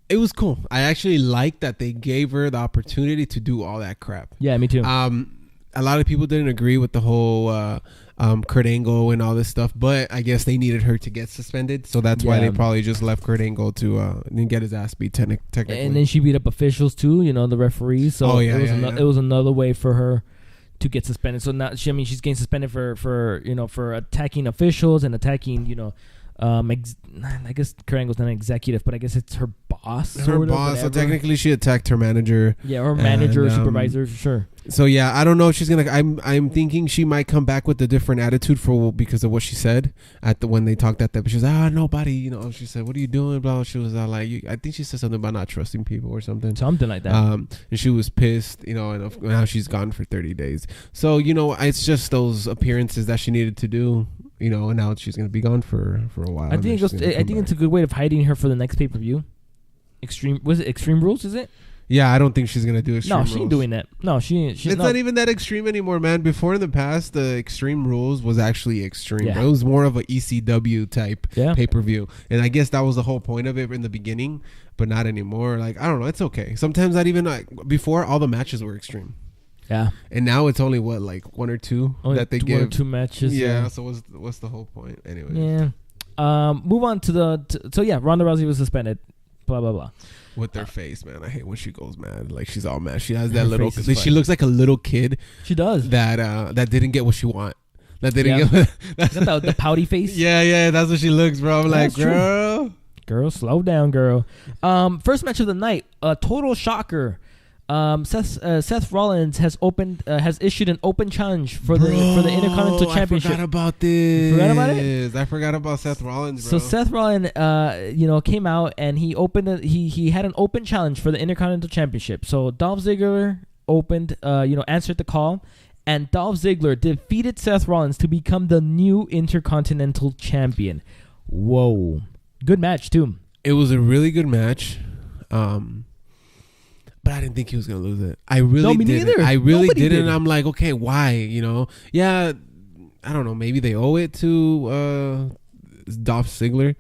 it was cool. I actually liked that they gave her the opportunity to do all that crap. Yeah, me too. A lot of people didn't agree with the whole Kurt Angle and all this stuff, but I guess they needed her to get suspended, so that's why they probably just left Kurt Angle to get his ass beat technically. And then she beat up officials too, the referees. So it was another way for her to get suspended. So now she's getting suspended for attacking officials and attacking I guess Kurt Angle's not an executive, but I guess it's her boss. Her boss. So technically, she attacked her manager. Yeah, or manager, supervisor, sure. So yeah, I don't know if she's gonna. I'm thinking she might come back with a different attitude because of what she said when they talked at that. But she was nobody. She said, "What are you doing?" Blah. She was like, I think she said something about not trusting people or something. Something like that. And she was pissed. And now she's gone for 30 days. So it's just those appearances that she needed to do. And now she's gonna be gone for a while. I think it's a good way of hiding her for the next pay-per-view. Extreme Rules? Is it? Yeah, I don't think she's gonna do Extreme Rules. No, she ain't doing that. No, she's not even that extreme anymore, man. Before in the past, the Extreme Rules was actually extreme. Yeah. It was more of a ECW type pay-per-view, and I guess that was the whole point of it in the beginning, but not anymore. Like, I don't know, it's okay. Sometimes not even before, all the matches were extreme. Yeah, and now it's only one or two that they give. 1 or 2 matches. Yeah. So what's the whole point anyway? Yeah. Move on to Ronda Rousey was suspended. Blah blah blah. With their face, man. I hate when she goes mad. Like, she's all mad. She has that little. She looks like a little kid. She does. That didn't get what she want. That didn't get. the pouty face. Yeah. That's what she looks, bro. I'm like, girl, slow down, girl. First match of the night. A total shocker. Seth Rollins has issued an open challenge for the Intercontinental Championship. I forgot about this. Forgot about it? I forgot about Seth Rollins, bro. So Seth Rollins, came out and he opened. He had an open challenge for the Intercontinental Championship. So Dolph Ziggler answered the call, and Dolph Ziggler defeated Seth Rollins to become the new Intercontinental Champion. Whoa, good match too. It was a really good match. But I didn't think he was gonna lose it. I really didn't. Neither. I really didn't. I'm like, okay, why? Yeah, I don't know. Maybe they owe it to Dolph Ziggler.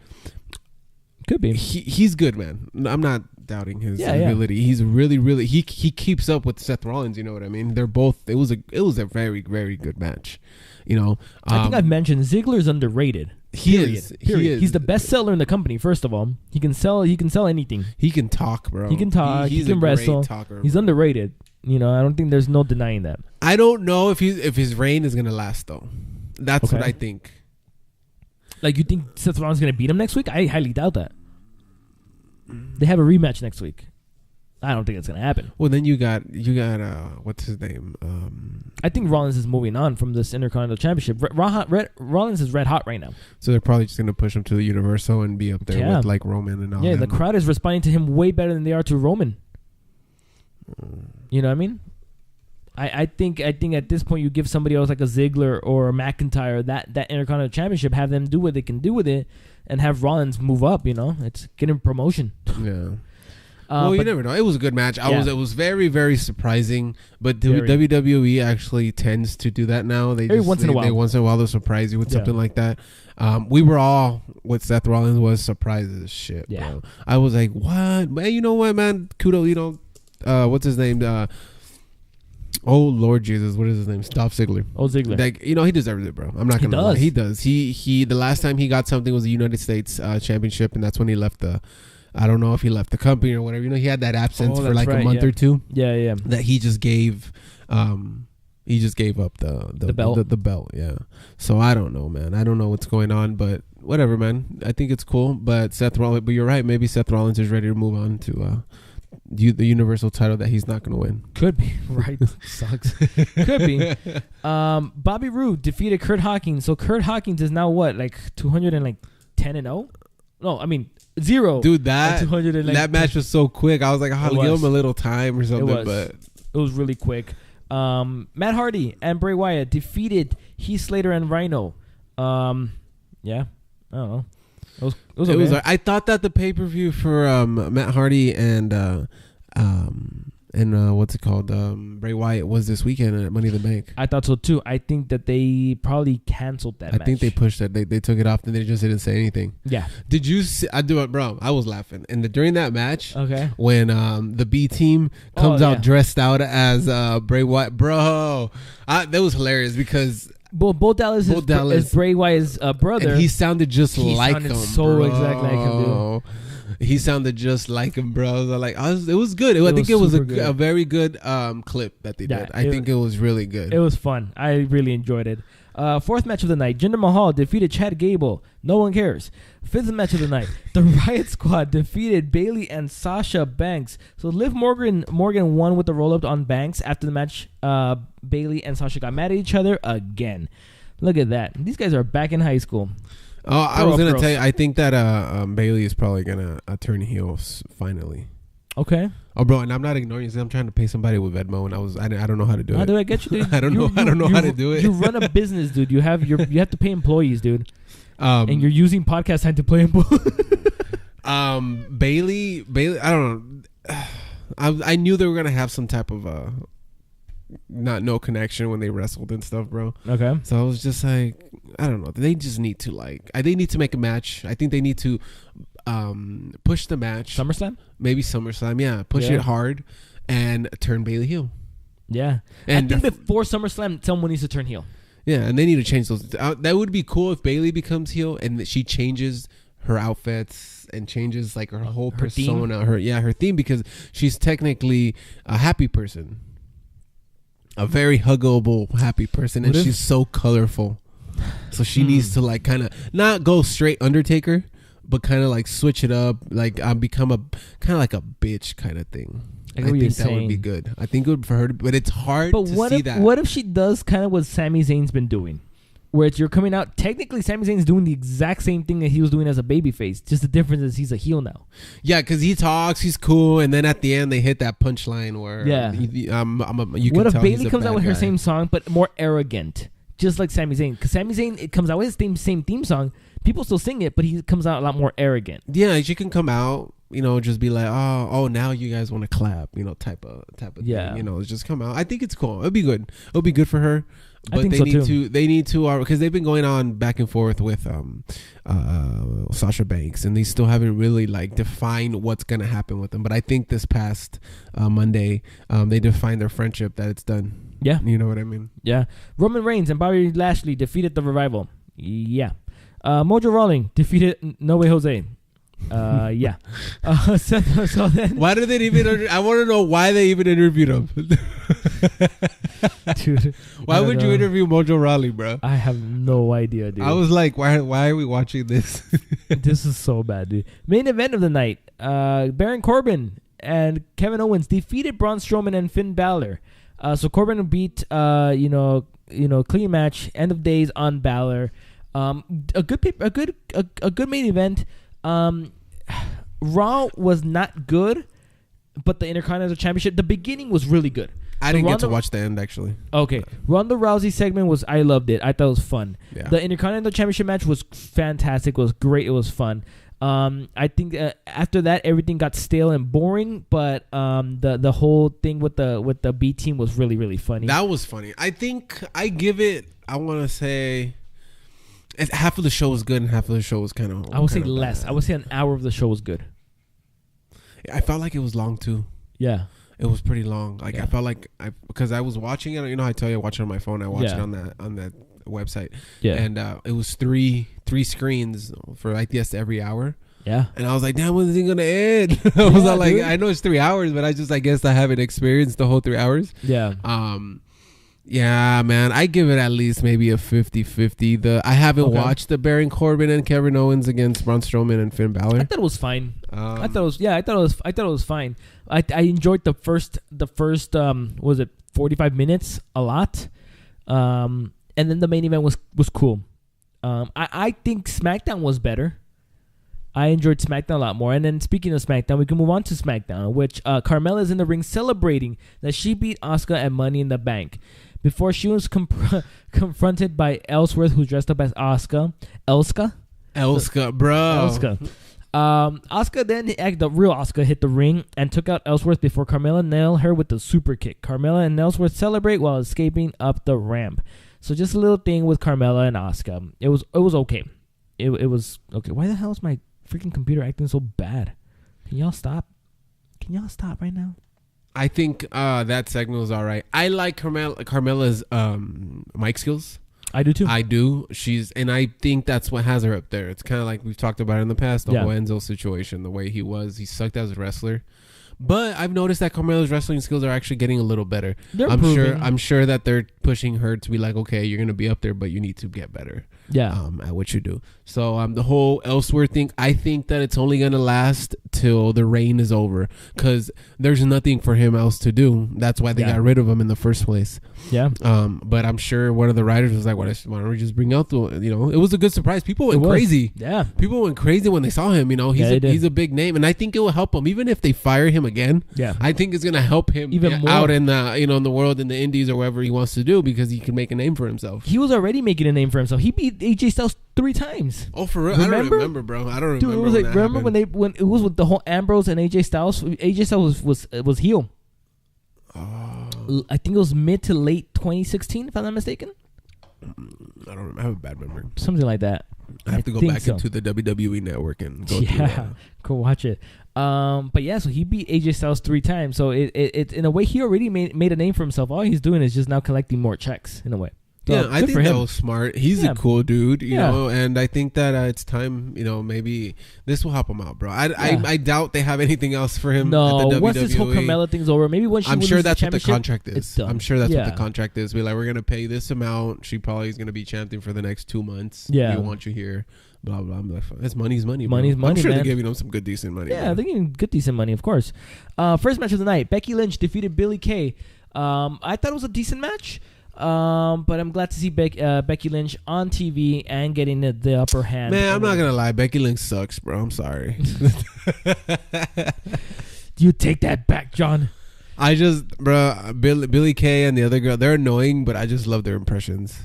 Could be. He's good, man. I'm not doubting his ability. Yeah. He's really, really. He keeps up with Seth Rollins. You know what I mean? They're both. It was a very, very good match. I think I've mentioned Ziggler's underrated. He is. He's the best seller in the company. First of all, he can sell anything. He can talk, bro. He can talk. He can wrestle. Talker, he's underrated. I don't think there's no denying that. I don't know if his reign is gonna last though. That's what I think. Like, you think Seth Rollins is gonna beat him next week? I highly doubt that. They have a rematch next week. I don't think it's gonna happen. Well, then you got what's his name? I think Rollins is moving on from this Intercontinental Championship. Rollins is red hot right now. So they're probably just gonna push him to the Universal and be up there with like Roman and all. Yeah, the crowd is responding to him way better than they are to Roman. You know what I mean? I think at this point you give somebody else like a Ziggler or a McIntyre that Intercontinental Championship, have them do what they can do with it, and have Rollins move up. It's getting promotion. Yeah. Well, you never know. It was a good match. It was very, very surprising. But WWE actually tends to do that now. Once in a while they'll surprise you with something like that. We were all with Seth Rollins was surprised as shit. Yeah, bro. I was like, what, man? You know what, man? Kudos. What's his name? Oh Lord Jesus, what is his name? Dolph Ziggler. Oh, Ziggler. Like, he deserves it, bro. I'm not gonna lie. He does. He the last time he got something was the United States Championship, and that's when he left I don't know if he left the company or whatever. He had that absence for like a month or two. Yeah. That he just gave up the belt. The belt, yeah. So I don't know, man. I don't know what's going on, but whatever, man. I think it's cool. But you're right. Maybe Seth Rollins is ready to move on to the Universal title that he's not going to win. Could be. Right. Sucks. Could be. Bobby Roode defeated Kurt Hawkins. So Kurt Hawkins is now what? Like 210-0? No, I mean 0. Dude, that match was so quick. I was like, give him a little time or something. But it was really quick. Matt Hardy and Bray Wyatt defeated Heath Slater and Rhino. Yeah. I don't know. It was okay. I thought that the pay-per-view for Matt Hardy and what's it called? Bray Wyatt was this weekend at Money in the Bank. I thought so too. I think that they probably canceled that match. I think they pushed it. They took it off and they just didn't say anything. Yeah. Did you see? Bro, I was laughing. And during that match, okay, when the B team comes out dressed out as Bray Wyatt, bro, that was hilarious because Bo Dallas is Bray Wyatt's brother. And he sounded just like him, so bro. Exactly like him, dude. He sounded just like him, bro. It was good. I think it was a very good clip that they did. I think it was really good. It was fun. I really enjoyed it. Fourth match of the night, Jinder Mahal defeated Chad Gable. No one cares. Fifth match of the night, the Riot Squad defeated Bayley and Sasha Banks. So Liv Morgan won with the roll-up on Banks. After the match, Bayley and Sasha got mad at each other again. Look at that. These guys are back in high school. Oh, I was going to tell you, I think that Bayley is probably going to turn heels finally. Okay. Oh, bro, and I'm not ignoring you. I'm trying to pay somebody with Venmo, and I don't know how to do it. How do I get you, dude? I don't know how to do it. You run a business, dude. You have to pay employees, dude. And you're using podcast time to pay employees. Bayley, I don't know. I knew they were gonna have some type of no connection when they wrestled and stuff, bro. Okay. So I was just like, I don't know. They just need to they need to make a match. I think they need to push the match. SummerSlam? Maybe SummerSlam, yeah. Push it hard and turn Bayley heel. Yeah. And I think before SummerSlam, someone needs to turn heel. Yeah, and they need to change those. That would be cool if Bayley becomes heel and that she changes her outfits and changes like her whole persona. Theme? Her theme, because she's technically a happy person. A very huggable, happy person. And she's so colorful. So she needs to like kind of not go straight Undertaker, but kind of like switch it up, like become a kind of like a bitch kind of thing. I think that would be good. I think it would for her, but it's hard to see that. What if she does kind of what Sami Zayn's been doing, where you're coming out? Technically, Sami Zayn's doing the exact same thing that he was doing as a babyface. Just the difference is he's a heel now. Yeah, because he talks, he's cool, and then at the end they hit that punchline where what if Bayley comes out with her same song but more arrogant, just like Sami Zayn? Because Sami Zayn, it comes out with his same theme song. People still sing it, but he comes out a lot more arrogant. Yeah, she can come out, just be like, oh, now you guys want to clap, type of thing. Just come out. I think it's cool. It'll be good. It'll be good for her. But I think they need to because they've been going on back and forth with Sasha Banks, and they still haven't really like defined what's gonna happen with them. But I think this past Monday, they defined their friendship, that it's done. Yeah, you know what I mean. Yeah, Roman Reigns and Bobby Lashley defeated the Revival. Yeah. Mojo Rawley defeated No Way Jose. Yeah. So then, why did they even? I want to know why they even interviewed him. Dude, why would you interview Mojo Rawley, bro? I have no idea, dude. I was like, why are we watching this? This is so bad, dude. Main event of the night: Baron Corbin and Kevin Owens defeated Braun Strowman and Finn Balor. So Corbin beat, clean match, end of days on Balor. A good main event. Raw was not good, but the Intercontinental Championship, the beginning was really good. I didn't get to watch the end, actually. Okay. Ronda Rousey segment I loved it. I thought it was fun. Yeah. The Intercontinental Championship match was fantastic. It was great. It was fun. I think after that everything got stale and boring, but the whole thing with the B team was really, really funny. That was funny. I think I give it, I want to say half of the show was good and half of the show was kind of I would say less. Bad. I would say an hour of the show was good. I felt like it was long too. Yeah. It was pretty long. Like I felt like because I was watching it, I tell you I watch it on my phone. I watched it on that website. Yeah. And it was three screens for I guess every hour. Yeah. And I was like, damn, when is it gonna end? I was like, I know it's 3 hours, but I guess I haven't experienced the whole 3 hours. Yeah. Yeah, man. I give it at least maybe a 50-50. I haven't watched the Baron Corbin and Kevin Owens against Braun Strowman and Finn Balor. I thought it was fine. I thought it was fine. I enjoyed the first was it 45 minutes a lot. And then the main event was cool. I think SmackDown was better. I enjoyed SmackDown a lot more. And then speaking of SmackDown, we can move on to SmackDown, which Carmella is in the ring celebrating that she beat Asuka at Money in the Bank. Before she was confronted by Ellsworth, who dressed up as Asuka. Asuka, bro. Asuka then, the real Asuka, hit the ring and took out Ellsworth before Carmella nailed her with the super kick. Carmella and Ellsworth celebrate while escaping up the ramp. So just a little thing with Carmella and Asuka. It was okay. It was okay. Why the hell is my freaking computer acting so bad? Can y'all stop? Right now? I think that segment was all right. I like Carmella's mic skills. I do too. I do. And I think that's what has her up there. It's kind of like we've talked about in the past, the whole Enzo situation, the way he sucked as a wrestler. But I've noticed that Carmella's wrestling skills are actually getting a little better. I'm sure that they're pushing her to be like, okay, you're gonna be up there, but you need to get better. Yeah. At what you do. So the whole Ellsworth thing, I think that it's only gonna last till the reign is over, because there's nothing for him else to do. That's why they got rid of him in the first place. Yeah. But I'm sure one of the writers was like, why don't we just bring out the, it was a good surprise. People went crazy. Yeah. People went crazy when they saw him. He's a big name, and I think it will help him even if they fire him again. Yeah. I think it's gonna help him even more out in the in the world, in the indies or wherever he wants to do, because he can make a name for himself. He was already making a name for himself. He beat AJ Styles 3 times. Oh, for real? Remember? I don't remember, bro. I don't remember. Dude, it was like, remember when it was with the whole Ambrose and AJ Styles? AJ Styles was heel. I think it was mid to late 2016, if I'm not mistaken. I don't remember. I have a bad memory. Something like that. I have to go back into the WWE network and go through go watch it. But yeah, so he beat AJ Styles 3 times. So it in a way, he already made a name for himself. All he's doing is just now collecting more checks in a way. So yeah, I think that was smart. He's a cool dude, you know, and I think that it's time, maybe this will help him out, bro. I doubt they have anything else for him. No, at the WWE. Once this whole Carmella thing's over, maybe when I'm sure that's what the contract is. I'm sure that's what the contract is. We're like, we're gonna pay this amount. She probably is gonna be champion for the next 2 months. Yeah, we want you here. Blah blah. I'm like, that's money's money. Bro. Money's money. I'm sure man. they're giving them some good decent money. Yeah, they're giving good decent money, of course. First match of the night: Becky Lynch defeated Billie Kay. I thought it was a decent match. But I'm glad to see Becky Lynch on TV and getting the upper hand. Man, I'm not gonna lie, Becky Lynch sucks, bro. I'm sorry. You take that back, John. I just, bro, Billie Kay and the other girl, they're annoying, but I just love their impressions.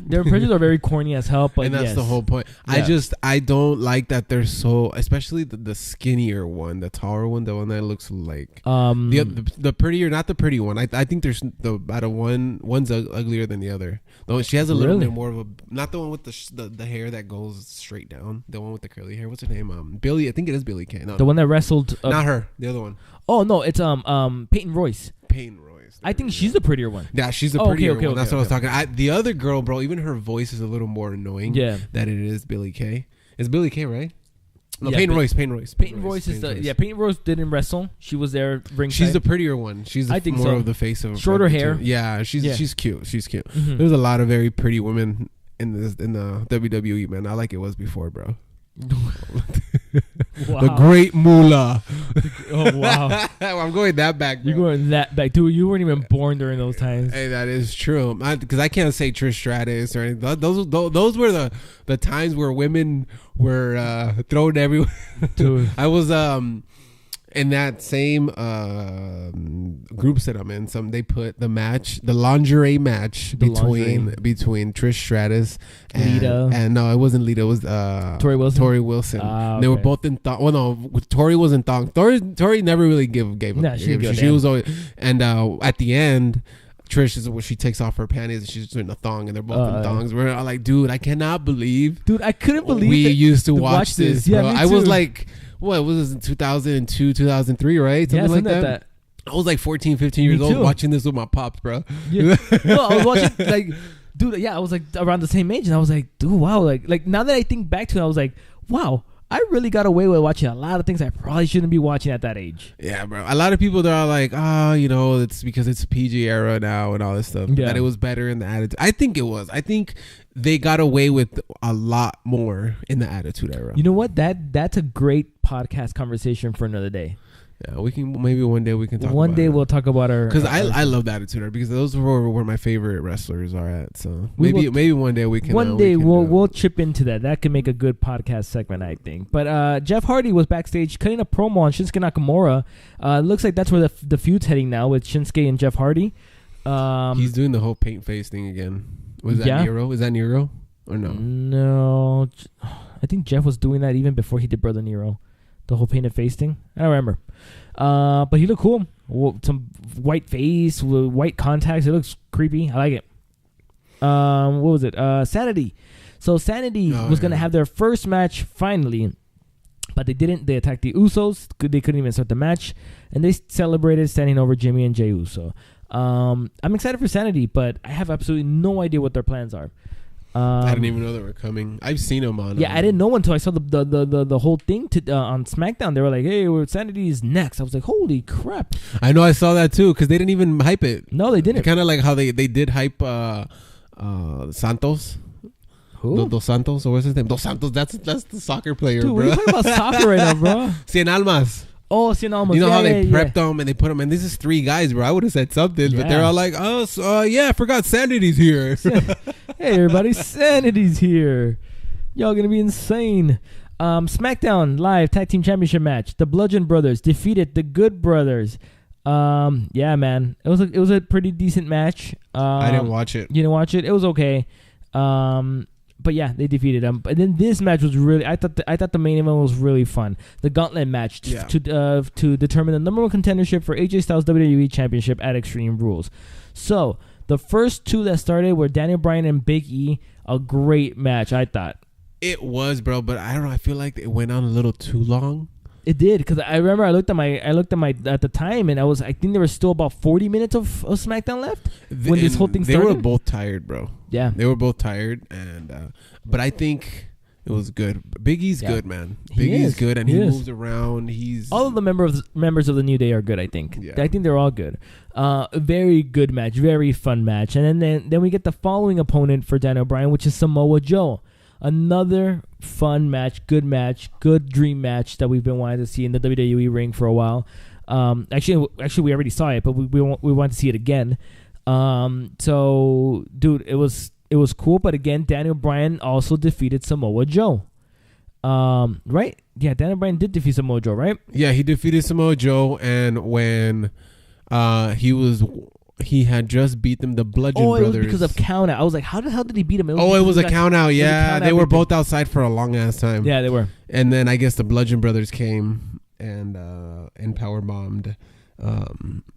Their impressions are very corny as hell, but and that's the whole point. Yeah. I don't like that they're so, especially the skinnier one, the taller one, the one that looks like the prettier, not the pretty one. I think there's one's uglier than the other. She has a little bit more of a, not the one with the hair that goes straight down, the one with the curly hair. What's her name? Billie. I think it is Billie Kay. No, the one that wrestled. Not her. The other one. Oh no, it's Peyton Royce. Peyton Royce. I think she's the prettier one. Yeah, she's the prettier one. That's what I was talking. The other girl, bro, even her voice is a little more annoying. Yeah. That it is Billie Kay. It's Billie Kay, right? No, yeah, Peyton Royce. Peyton Royce is Peyton Royce didn't wrestle. She was there ringside. She's the prettier one. She's more of the face of shorter hair. Yeah, she's cute. She's cute. Mm-hmm. There's a lot of very pretty women in the WWE, man. I like it was before, bro. Wow. The great Moolah. Oh wow! I'm going that back. Bro. You're going that back, dude. You weren't even born during those times. Hey, that is true. Because I can't say Trish Stratus or anything. Those were the times where women were thrown everywhere. Dude, I was In that same groups that I'm in, they put the lingerie match between Trish Stratus and Lita. And no, it wasn't Lita. It was Tori Wilson. Okay. They were both in thong. Well, no, Tori was in thong. Tori never really gave up. No, she was always. And at the end, Trish is when she takes off her panties and she's in a thong, and they're both in thongs. We're like, dude, I cannot believe. Dude, I couldn't believe we used to watch this. Yeah, bro. I was like, what was this in 2002, 2003, right? Something like that. I was like 14, 15 years old watching this with my pops, bro. Yeah. No, I was watching like, dude. Yeah, I was like around the same age, and I was like, dude, wow. Like now that I think back to it, I was like, wow. I really got away with watching a lot of things I probably shouldn't be watching at that age. Yeah, bro. A lot of people, they're like, it's because it's a PG era now and all this stuff. Yeah. That it was better in the Attitude. I think it was. I think they got away with a lot more in the Attitude era. You know what? That's a great podcast conversation for another day. Yeah, we can maybe one day we can talk. One day we'll talk about our because I love the Attitude Era because those were where my favorite wrestlers are at. So maybe one day we can. One day we'll chip into that. That could make a good podcast segment, I think. But Jeff Hardy was backstage cutting a promo on Shinsuke Nakamura. Looks like that's where the feud's heading now with Shinsuke and Jeff Hardy. He's doing the whole paint face thing again. Was that Nero? Is that Nero or no? No, I think Jeff was doing that even before he did Brother Nero. The whole painted face thing. I don't remember. But he looked cool. Some white face, white contacts. It looks creepy. I like it. What was it? Sanity. So Sanity was going to have their first match finally. But they didn't. They attacked the Usos. They couldn't even start the match. And they celebrated standing over Jimmy and Jey Uso. I'm excited for Sanity, but I have absolutely no idea what their plans are. I didn't even know they were coming. I've seen them on. Yeah, I didn't know until I saw the whole thing on SmackDown. They were like, "Hey, Sanity is next." I was like, "Holy crap!" I know, I saw that too because they didn't even hype it. No, they didn't. Kind of like how they did hype Santos. Who? Dos Santos, or what's his name? Dos Santos. That's the soccer player, dude, bro. What are you talking about soccer right now, bro? Cien Almas. Oh, Cien Almas. You know how they prepped them and they put them, and this is 3 guys, bro. I would have said something, but they're all like, I forgot Sanity's here. Hey, everybody, Sanity's here. Y'all gonna be insane. SmackDown Live Tag Team Championship match. The Bludgeon Brothers defeated the Good Brothers. Yeah, man. It was a pretty decent match. I didn't watch it. You didn't watch it? It was okay. But yeah, they defeated them. But then this match was really. I thought the main event was really fun. The Gauntlet match to determine the number 1 contendership for AJ Styles WWE Championship at Extreme Rules. So the first 2 that started were Daniel Bryan and Big E. A great match, I thought. It was, bro. But I don't know. I feel like it went on a little too long. It did, because I remember I looked at the time, and I think there was still about 40 minutes of SmackDown left when this whole thing started. They were both tired, bro. Yeah, they were both tired, and but I think it was good. Big E's good, man. Big E's good, and he moves around. All of the members of the New Day are good. I think. Yeah. I think they're all good. A very good match, very fun match, and then we get the following opponent for Daniel Bryan, which is Samoa Joe. Another fun match, good dream match that we've been wanting to see in the WWE ring for a while. Actually, we already saw it, but we want to see it again. So, dude, it was cool. But again, Daniel Bryan also defeated Samoa Joe. Right? Yeah, Daniel Bryan did defeat Samoa Joe, right? Yeah, he defeated Samoa Joe, and when he had just beat them, the Bludgeon Brothers. It was because of count out. I was like, how the hell did he beat him? It was a count out. Yeah, they were both outside for a long ass time. Yeah, they were. And then I guess the Bludgeon Brothers came and power bombed.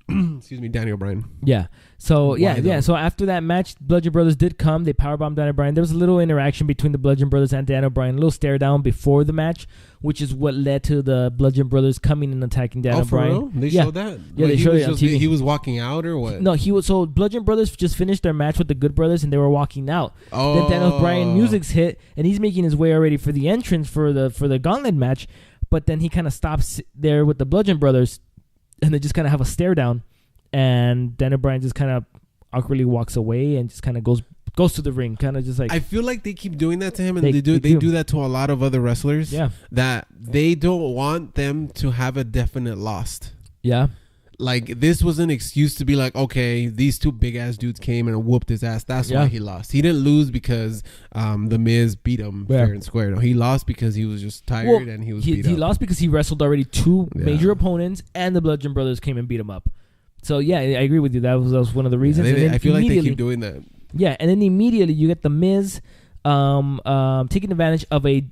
Excuse me, Daniel Bryan. Yeah. So So after that match, Bludgeon Brothers did come. They powerbombed Daniel Bryan. There was a little interaction between the Bludgeon Brothers and Daniel Bryan. A little stare down before the match, which is what led to the Bludgeon Brothers coming and attacking Daniel Bryan. Real? They showed that. Yeah, they showed it on TV. He was walking out or what? No, he was. So Bludgeon Brothers just finished their match with the Good Brothers and they were walking out. Then Daniel Bryan music's hit and he's making his way already for the entrance for the Gauntlet match, but then he kind of stops there with the Bludgeon Brothers. And they just kind of have a stare down, and Daniel Bryan just kind of awkwardly walks away and just kind of goes to the ring, kind of just like. I feel like they keep doing that to him, and they do that to a lot of other wrestlers. Yeah, that they don't want them to have a definite loss. Yeah, Like, this was an excuse to be like, okay, these two big ass dudes came and whooped his ass. That's why he lost. He didn't lose because the Miz beat him fair and square. No, he lost because he was just tired and he was beat up. He lost because he wrestled already two major opponents, and the Bludgeon Brothers came and beat him up. So yeah, I agree with you. That was one of the reasons. I feel like they keep doing that. Yeah, and then immediately you get the Miz taking advantage of a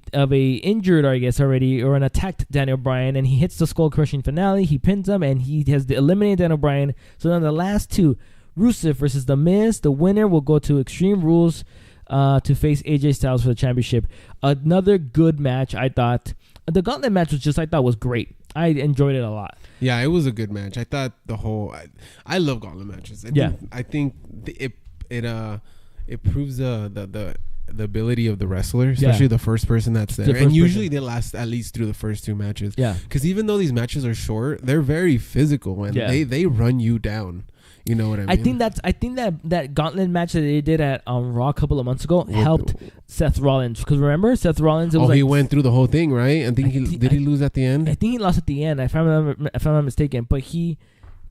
injured, or I guess already, or an attacked Daniel Bryan, and he hits the skull crushing finale. He pins him, and he has eliminated Daniel Bryan. So then the last two, Rusev versus the Miz. The winner will go to Extreme Rules to face AJ Styles for the championship. Another good match, I thought. The Gauntlet match was great. I enjoyed it a lot. Yeah, it was a good match. I thought I love Gauntlet matches. I think it proves the ability of the wrestler, especially the first person that's there. And usually they last at least through the first two matches. Yeah. Because even though these matches are short, they're very physical and they run you down. You know what I mean? I think that Gauntlet match that they did at Raw a couple of months ago helped Seth Rollins. Because remember, Seth Rollins... he went through the whole thing, right? Did he lose at the end? I think he lost at the end, if I'm not mistaken.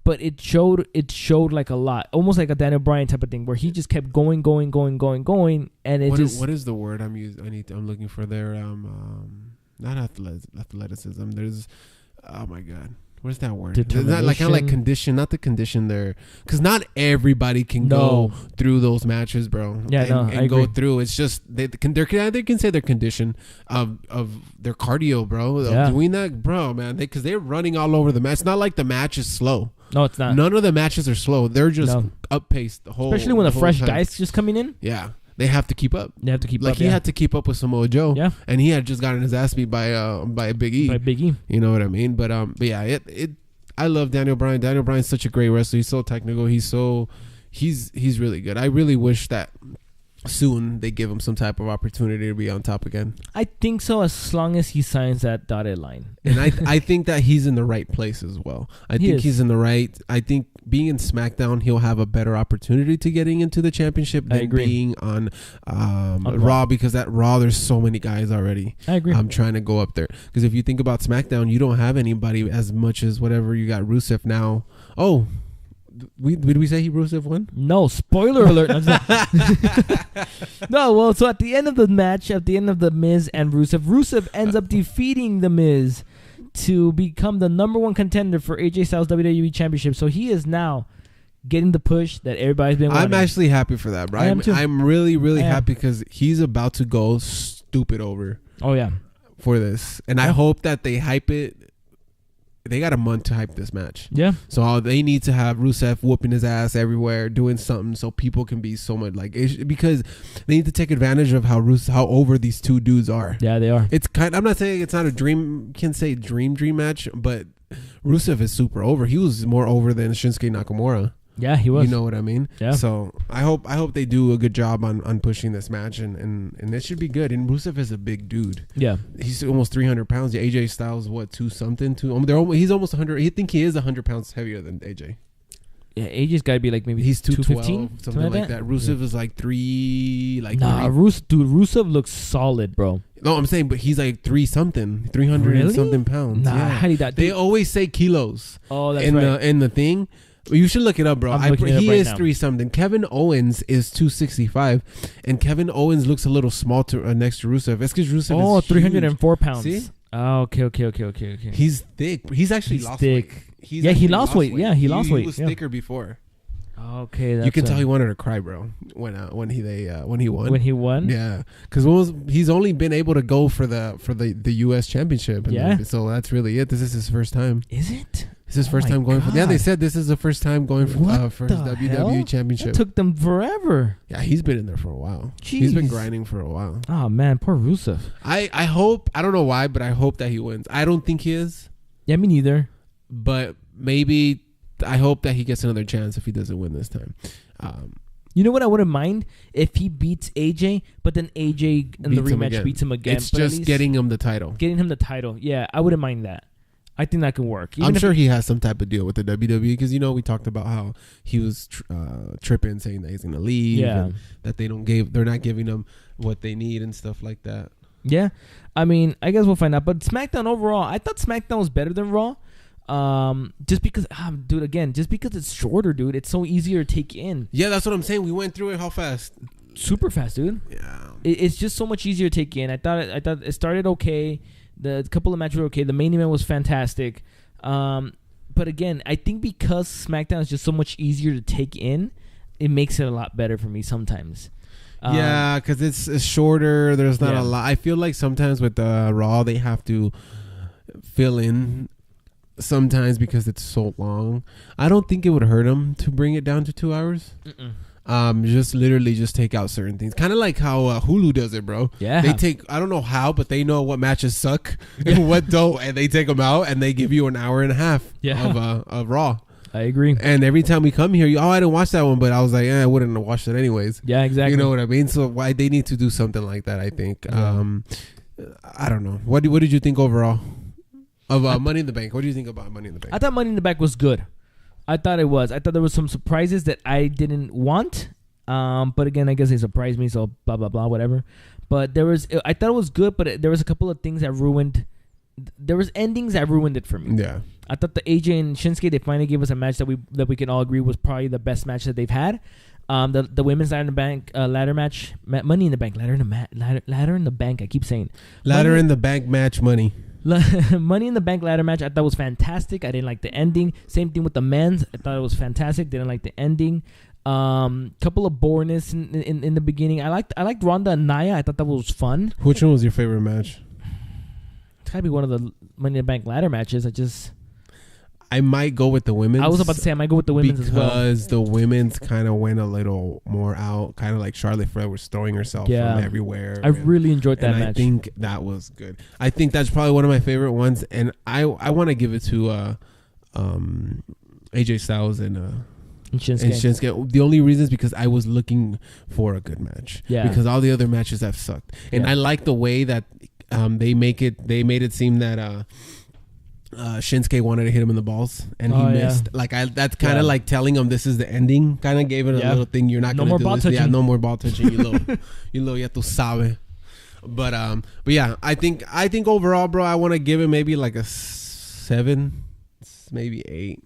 But it showed like a lot, almost like a Daniel Bryan type of thing, where he just kept going, and what is the word I'm looking for there? Not athleticism. There's, oh my god, what is that word? It's not like kind of like condition, not the condition there, because not everybody can go through those matches, bro. Yeah, and go through. It's just they can say their condition of their cardio, bro. Of doing that, bro, man. Because they're running all over the match. It's not like the match is slow. No, it's not. None of the matches are slow. They're just up-paced the whole. Especially when the fresh guys just coming in. Yeah. They have to keep up. Like he had to keep up with Samoa Joe. Yeah. And he had just gotten his ass beat by Big E. By Big E. You know what I mean? But yeah, I love Daniel Bryan. Daniel Bryan's such a great wrestler. He's so technical. He's really good. I really wish that soon they give him some type of opportunity to be on top again. I think so, as long as he signs that dotted line. And I think that he's in the right place as well. I think he's in the right. I think being in SmackDown, he'll have a better opportunity to getting into the championship than being on Raw, because at Raw there's so many guys already. I agree. I'm trying to go up there, because if you think about SmackDown, you don't have anybody as much as whatever you got Rusev now. Oh. Did we say Rusev won? No, spoiler alert. No, well, so at the end of the match, at the end of the Miz and Rusev ends up defeating the Miz to become the number one contender for AJ Styles WWE Championship. So he is now getting the push that everybody's been wanting. I'm actually happy for that, bro. I'm really, really happy, because he's about to go stupid over. Oh, yeah. For this. And I hope that they hype it. They got a month to hype this match. Yeah. So they need to have Rusev whooping his ass everywhere, doing something so people can be so much like, because they need to take advantage of how over these two dudes are. Yeah, they are. I'm not saying it's not a dream, can say dream match, but Rusev is super over. He was more over than Shinsuke Nakamura. Yeah, he was. You know what I mean? Yeah. So I hope they do a good job on pushing this match, and it should be good. And Rusev is a big dude. Yeah. He's almost 300 pounds. AJ Styles, what, 2-something? He's almost 100. I think he is 100 pounds heavier than AJ. Yeah, AJ's got to be like maybe he's 215, something like that. Rusev is like 3. Rusev looks solid, bro. No, I'm saying, but he's like 300 and something pounds. Nah, yeah. They always say kilos. Oh, that's right. In the thing. You should look it up, bro. He is 3-something. Kevin Owens is 265, and Kevin Owens looks a little small next to Rusev. It's because Rusev is 304 pounds. See? Oh, okay. He's thick. He's actually lost weight. He lost weight. Yeah, he lost weight. He was thicker before. Okay, you can tell he wanted to cry, bro. When he won. When he won, yeah, because he's only been able to go for the U.S. Championship. So that's really it. This is his first time. Is it? This is his first time going for. Yeah, they said this is the first time going for his WWE Championship. It took them forever. Yeah, he's been in there for a while. Jeez. He's been grinding for a while. Oh man, poor Rusev. I hope, I don't know why, but I hope that he wins. I don't think he is. Yeah, me neither. But maybe I hope that he gets another chance if he doesn't win this time. You know what? I wouldn't mind if he beats AJ, but then AJ in the rematch beats him again. It's just getting him the title. Getting him the title. Yeah, I wouldn't mind that. I think that can work. I'm sure he has some type of deal with the WWE, because we talked about how he was tripping, saying that he's going to leave, and that they're not giving him what they need and stuff like that. Yeah, I mean, I guess we'll find out. But SmackDown overall, I thought SmackDown was better than Raw. Just because, dude, again, just because it's shorter, dude, it's so easier to take in. Yeah, that's what I'm saying. We went through it. How fast? Super fast, dude. Yeah. It's just so much easier to take in. I thought it started okay. The couple of matches were okay. The main event was fantastic. But again, I think because SmackDown is just so much easier to take in, it makes it a lot better for me sometimes. Yeah, because it's shorter. There's not a lot. I feel like sometimes with Raw, they have to fill in sometimes because it's so long. I don't think it would hurt them to bring it down to 2 hours. Just literally just take out certain things. Kind of like how Hulu does it, bro. Yeah. They take, I don't know how, but they know what matches suck and what don't, and they take them out and they give you an hour and a half of Raw. I agree. And every time we come here, I didn't watch that one, but I was like, I wouldn't have watched it anyways. Yeah, exactly. You know what I mean? So why they need to do something like that, I think. I don't know. What did you think overall of Money in the Bank? What do you think about Money in the Bank? I thought Money in the Bank was good. I thought it was. I thought there was some surprises that I didn't want. But again, I guess they surprised me, so blah, blah, blah, whatever. But I thought it was good, but there was a couple of things that ruined. There was endings that ruined it for me. Yeah. I thought the AJ and Shinsuke, they finally gave us a match that we can all agree was probably the best match that they've had. The women's ladder in the bank ladder match, Money in the Bank, ladder in the bank. I keep saying ladder in the bank match money. Money in the Bank ladder match. I thought was fantastic. I didn't like the ending. Same thing with the men's. I thought it was fantastic. Didn't like the ending. Couple of boreness in the beginning. I liked Ronda and Nia. I thought that was fun. Which one was your favorite match? It's gotta be one of the Money in the Bank ladder matches. I might go with the women's. I was about to say I might go with the women's as well. Because the women's kind of went a little more out. Kind of like Charlotte Flair was throwing herself from everywhere. I really enjoyed that match. I think that was good. I think that's probably one of my favorite ones. And I want to give it to AJ Styles and Shinsuke. The only reason is because I was looking for a good match. Yeah. Because all the other matches have sucked. And I like the way that they made it seem that Shinsuke wanted to hit him in the balls and he missed. That's kind of like telling him this is the ending. Kind of gave it a little thing. You're not going to do this. Touching. Yeah, no more ball touching. You little ya tu sabe. But yeah, I think overall, bro, I want to give it maybe like a 7, maybe 8.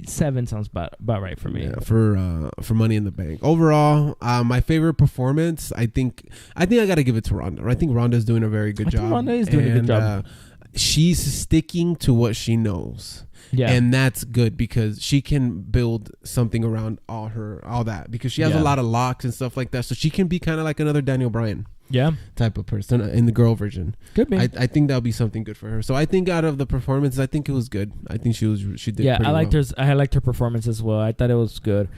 7 sounds about right for me. Yeah, for Money in the Bank. Overall, my favorite performance, I think I gotta give it to Ronda. I think Ronda's doing a very good job. Ronda is doing a good job. She's sticking to what she knows. Yeah. And that's good because she can build something around all that because she has a lot of locks and stuff like that. So she can be kind of like another Daniel Bryan. Yeah. Type of person in the girl version. Could be. I think that'll be something good for her. So I think out of the performances, I think it was good. I think she did pretty well. I liked her performance as well. I thought it was good.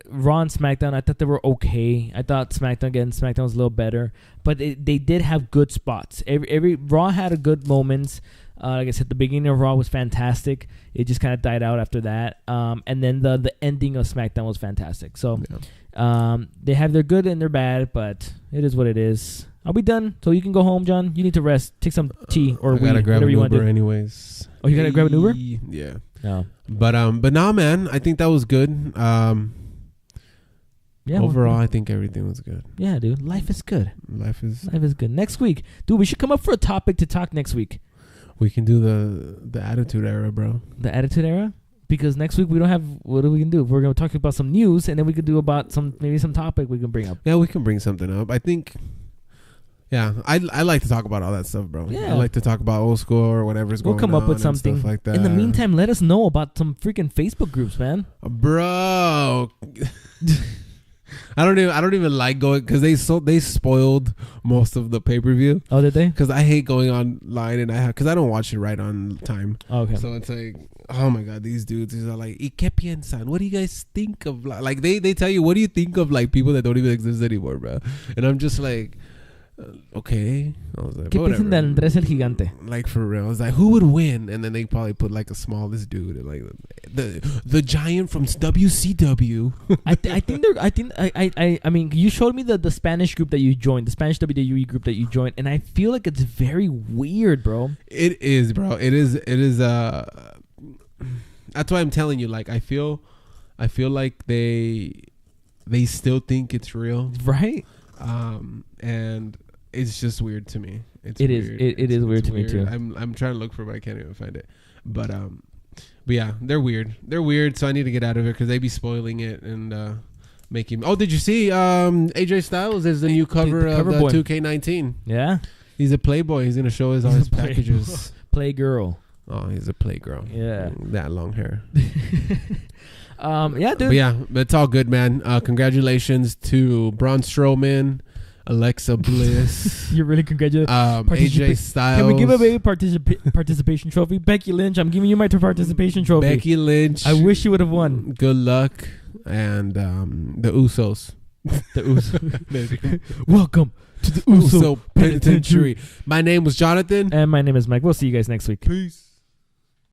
Raw and SmackDown, I thought they were okay. I thought SmackDown was a little better, but they did have good spots. Every Raw had a good moments. Like I said, the beginning of Raw was fantastic. It just kind of died out after that. And then the ending of SmackDown was fantastic. So they have their good and their bad, but it is what it is. I'll be done, so you can go home, John. You need to rest. Take some tea or weed, whatever you want to do. Anyways. Oh, you gotta grab an Uber? Yeah. No. But nah, man. I think that was good. Yeah. Overall, I think everything was good. Yeah, dude. Life is good. Life is good. Next week, dude, we should come up for a topic to talk next week. We can do the Attitude Era, bro. The Attitude Era? Because next week we don't have. What are we gonna do? We're gonna talk about some news, and then we could do about some topic we can bring up. Yeah, we can bring something up. I think. Yeah, I like to talk about all that stuff, bro. Yeah. I like to talk about old school or whatever's going on. We'll come up with something like that. In the meantime, let us know about some freaking Facebook groups, man. Bro. I don't even like going because they spoiled most of the pay-per-view. Oh, did they? Because I hate going online because I don't watch it right on time. Okay. So it's like, oh my god, these dudes are like, ¿Y qué piensan? What do you guys think of? Like they tell you, what do you think of like people that don't even exist anymore, bro? And I'm just like, okay. I was like, ¿Qué piensan de Andrés el Gigante? Like for real, I was like, who would win? And then they probably put like a smallest dude, and like the giant from WCW. I mean, you showed me the Spanish group that you joined, the Spanish WWE group that you joined, and I feel like it's very weird, bro. It is, bro. It is. That's why I'm telling you. Like, I feel like they still think it's real, right? And it's just weird to me. It's it weird. It is weird to me too. I'm trying to look for it, but I can't even find it. But yeah, they're weird. They're weird. So I need to get out of it because they be spoiling it and making. Oh, did you see AJ Styles is the new cover of the 2K19? Yeah, he's a playboy. He's gonna show all his packages. Playgirl. Oh, he's a playgirl. Yeah, that long hair. Yeah, dude. But yeah, it's all good, man. Congratulations to Braun Strowman, Alexa Bliss. You're really congratulating AJ Styles. Can we give away participation trophy? Becky Lynch, I'm giving you my participation trophy. Becky Lynch. I wish you would have won. Good luck. And the Usos. The Usos. Welcome to the Uso Penitentiary. My name was Jonathan. And my name is Mike. We'll see you guys next week. Peace.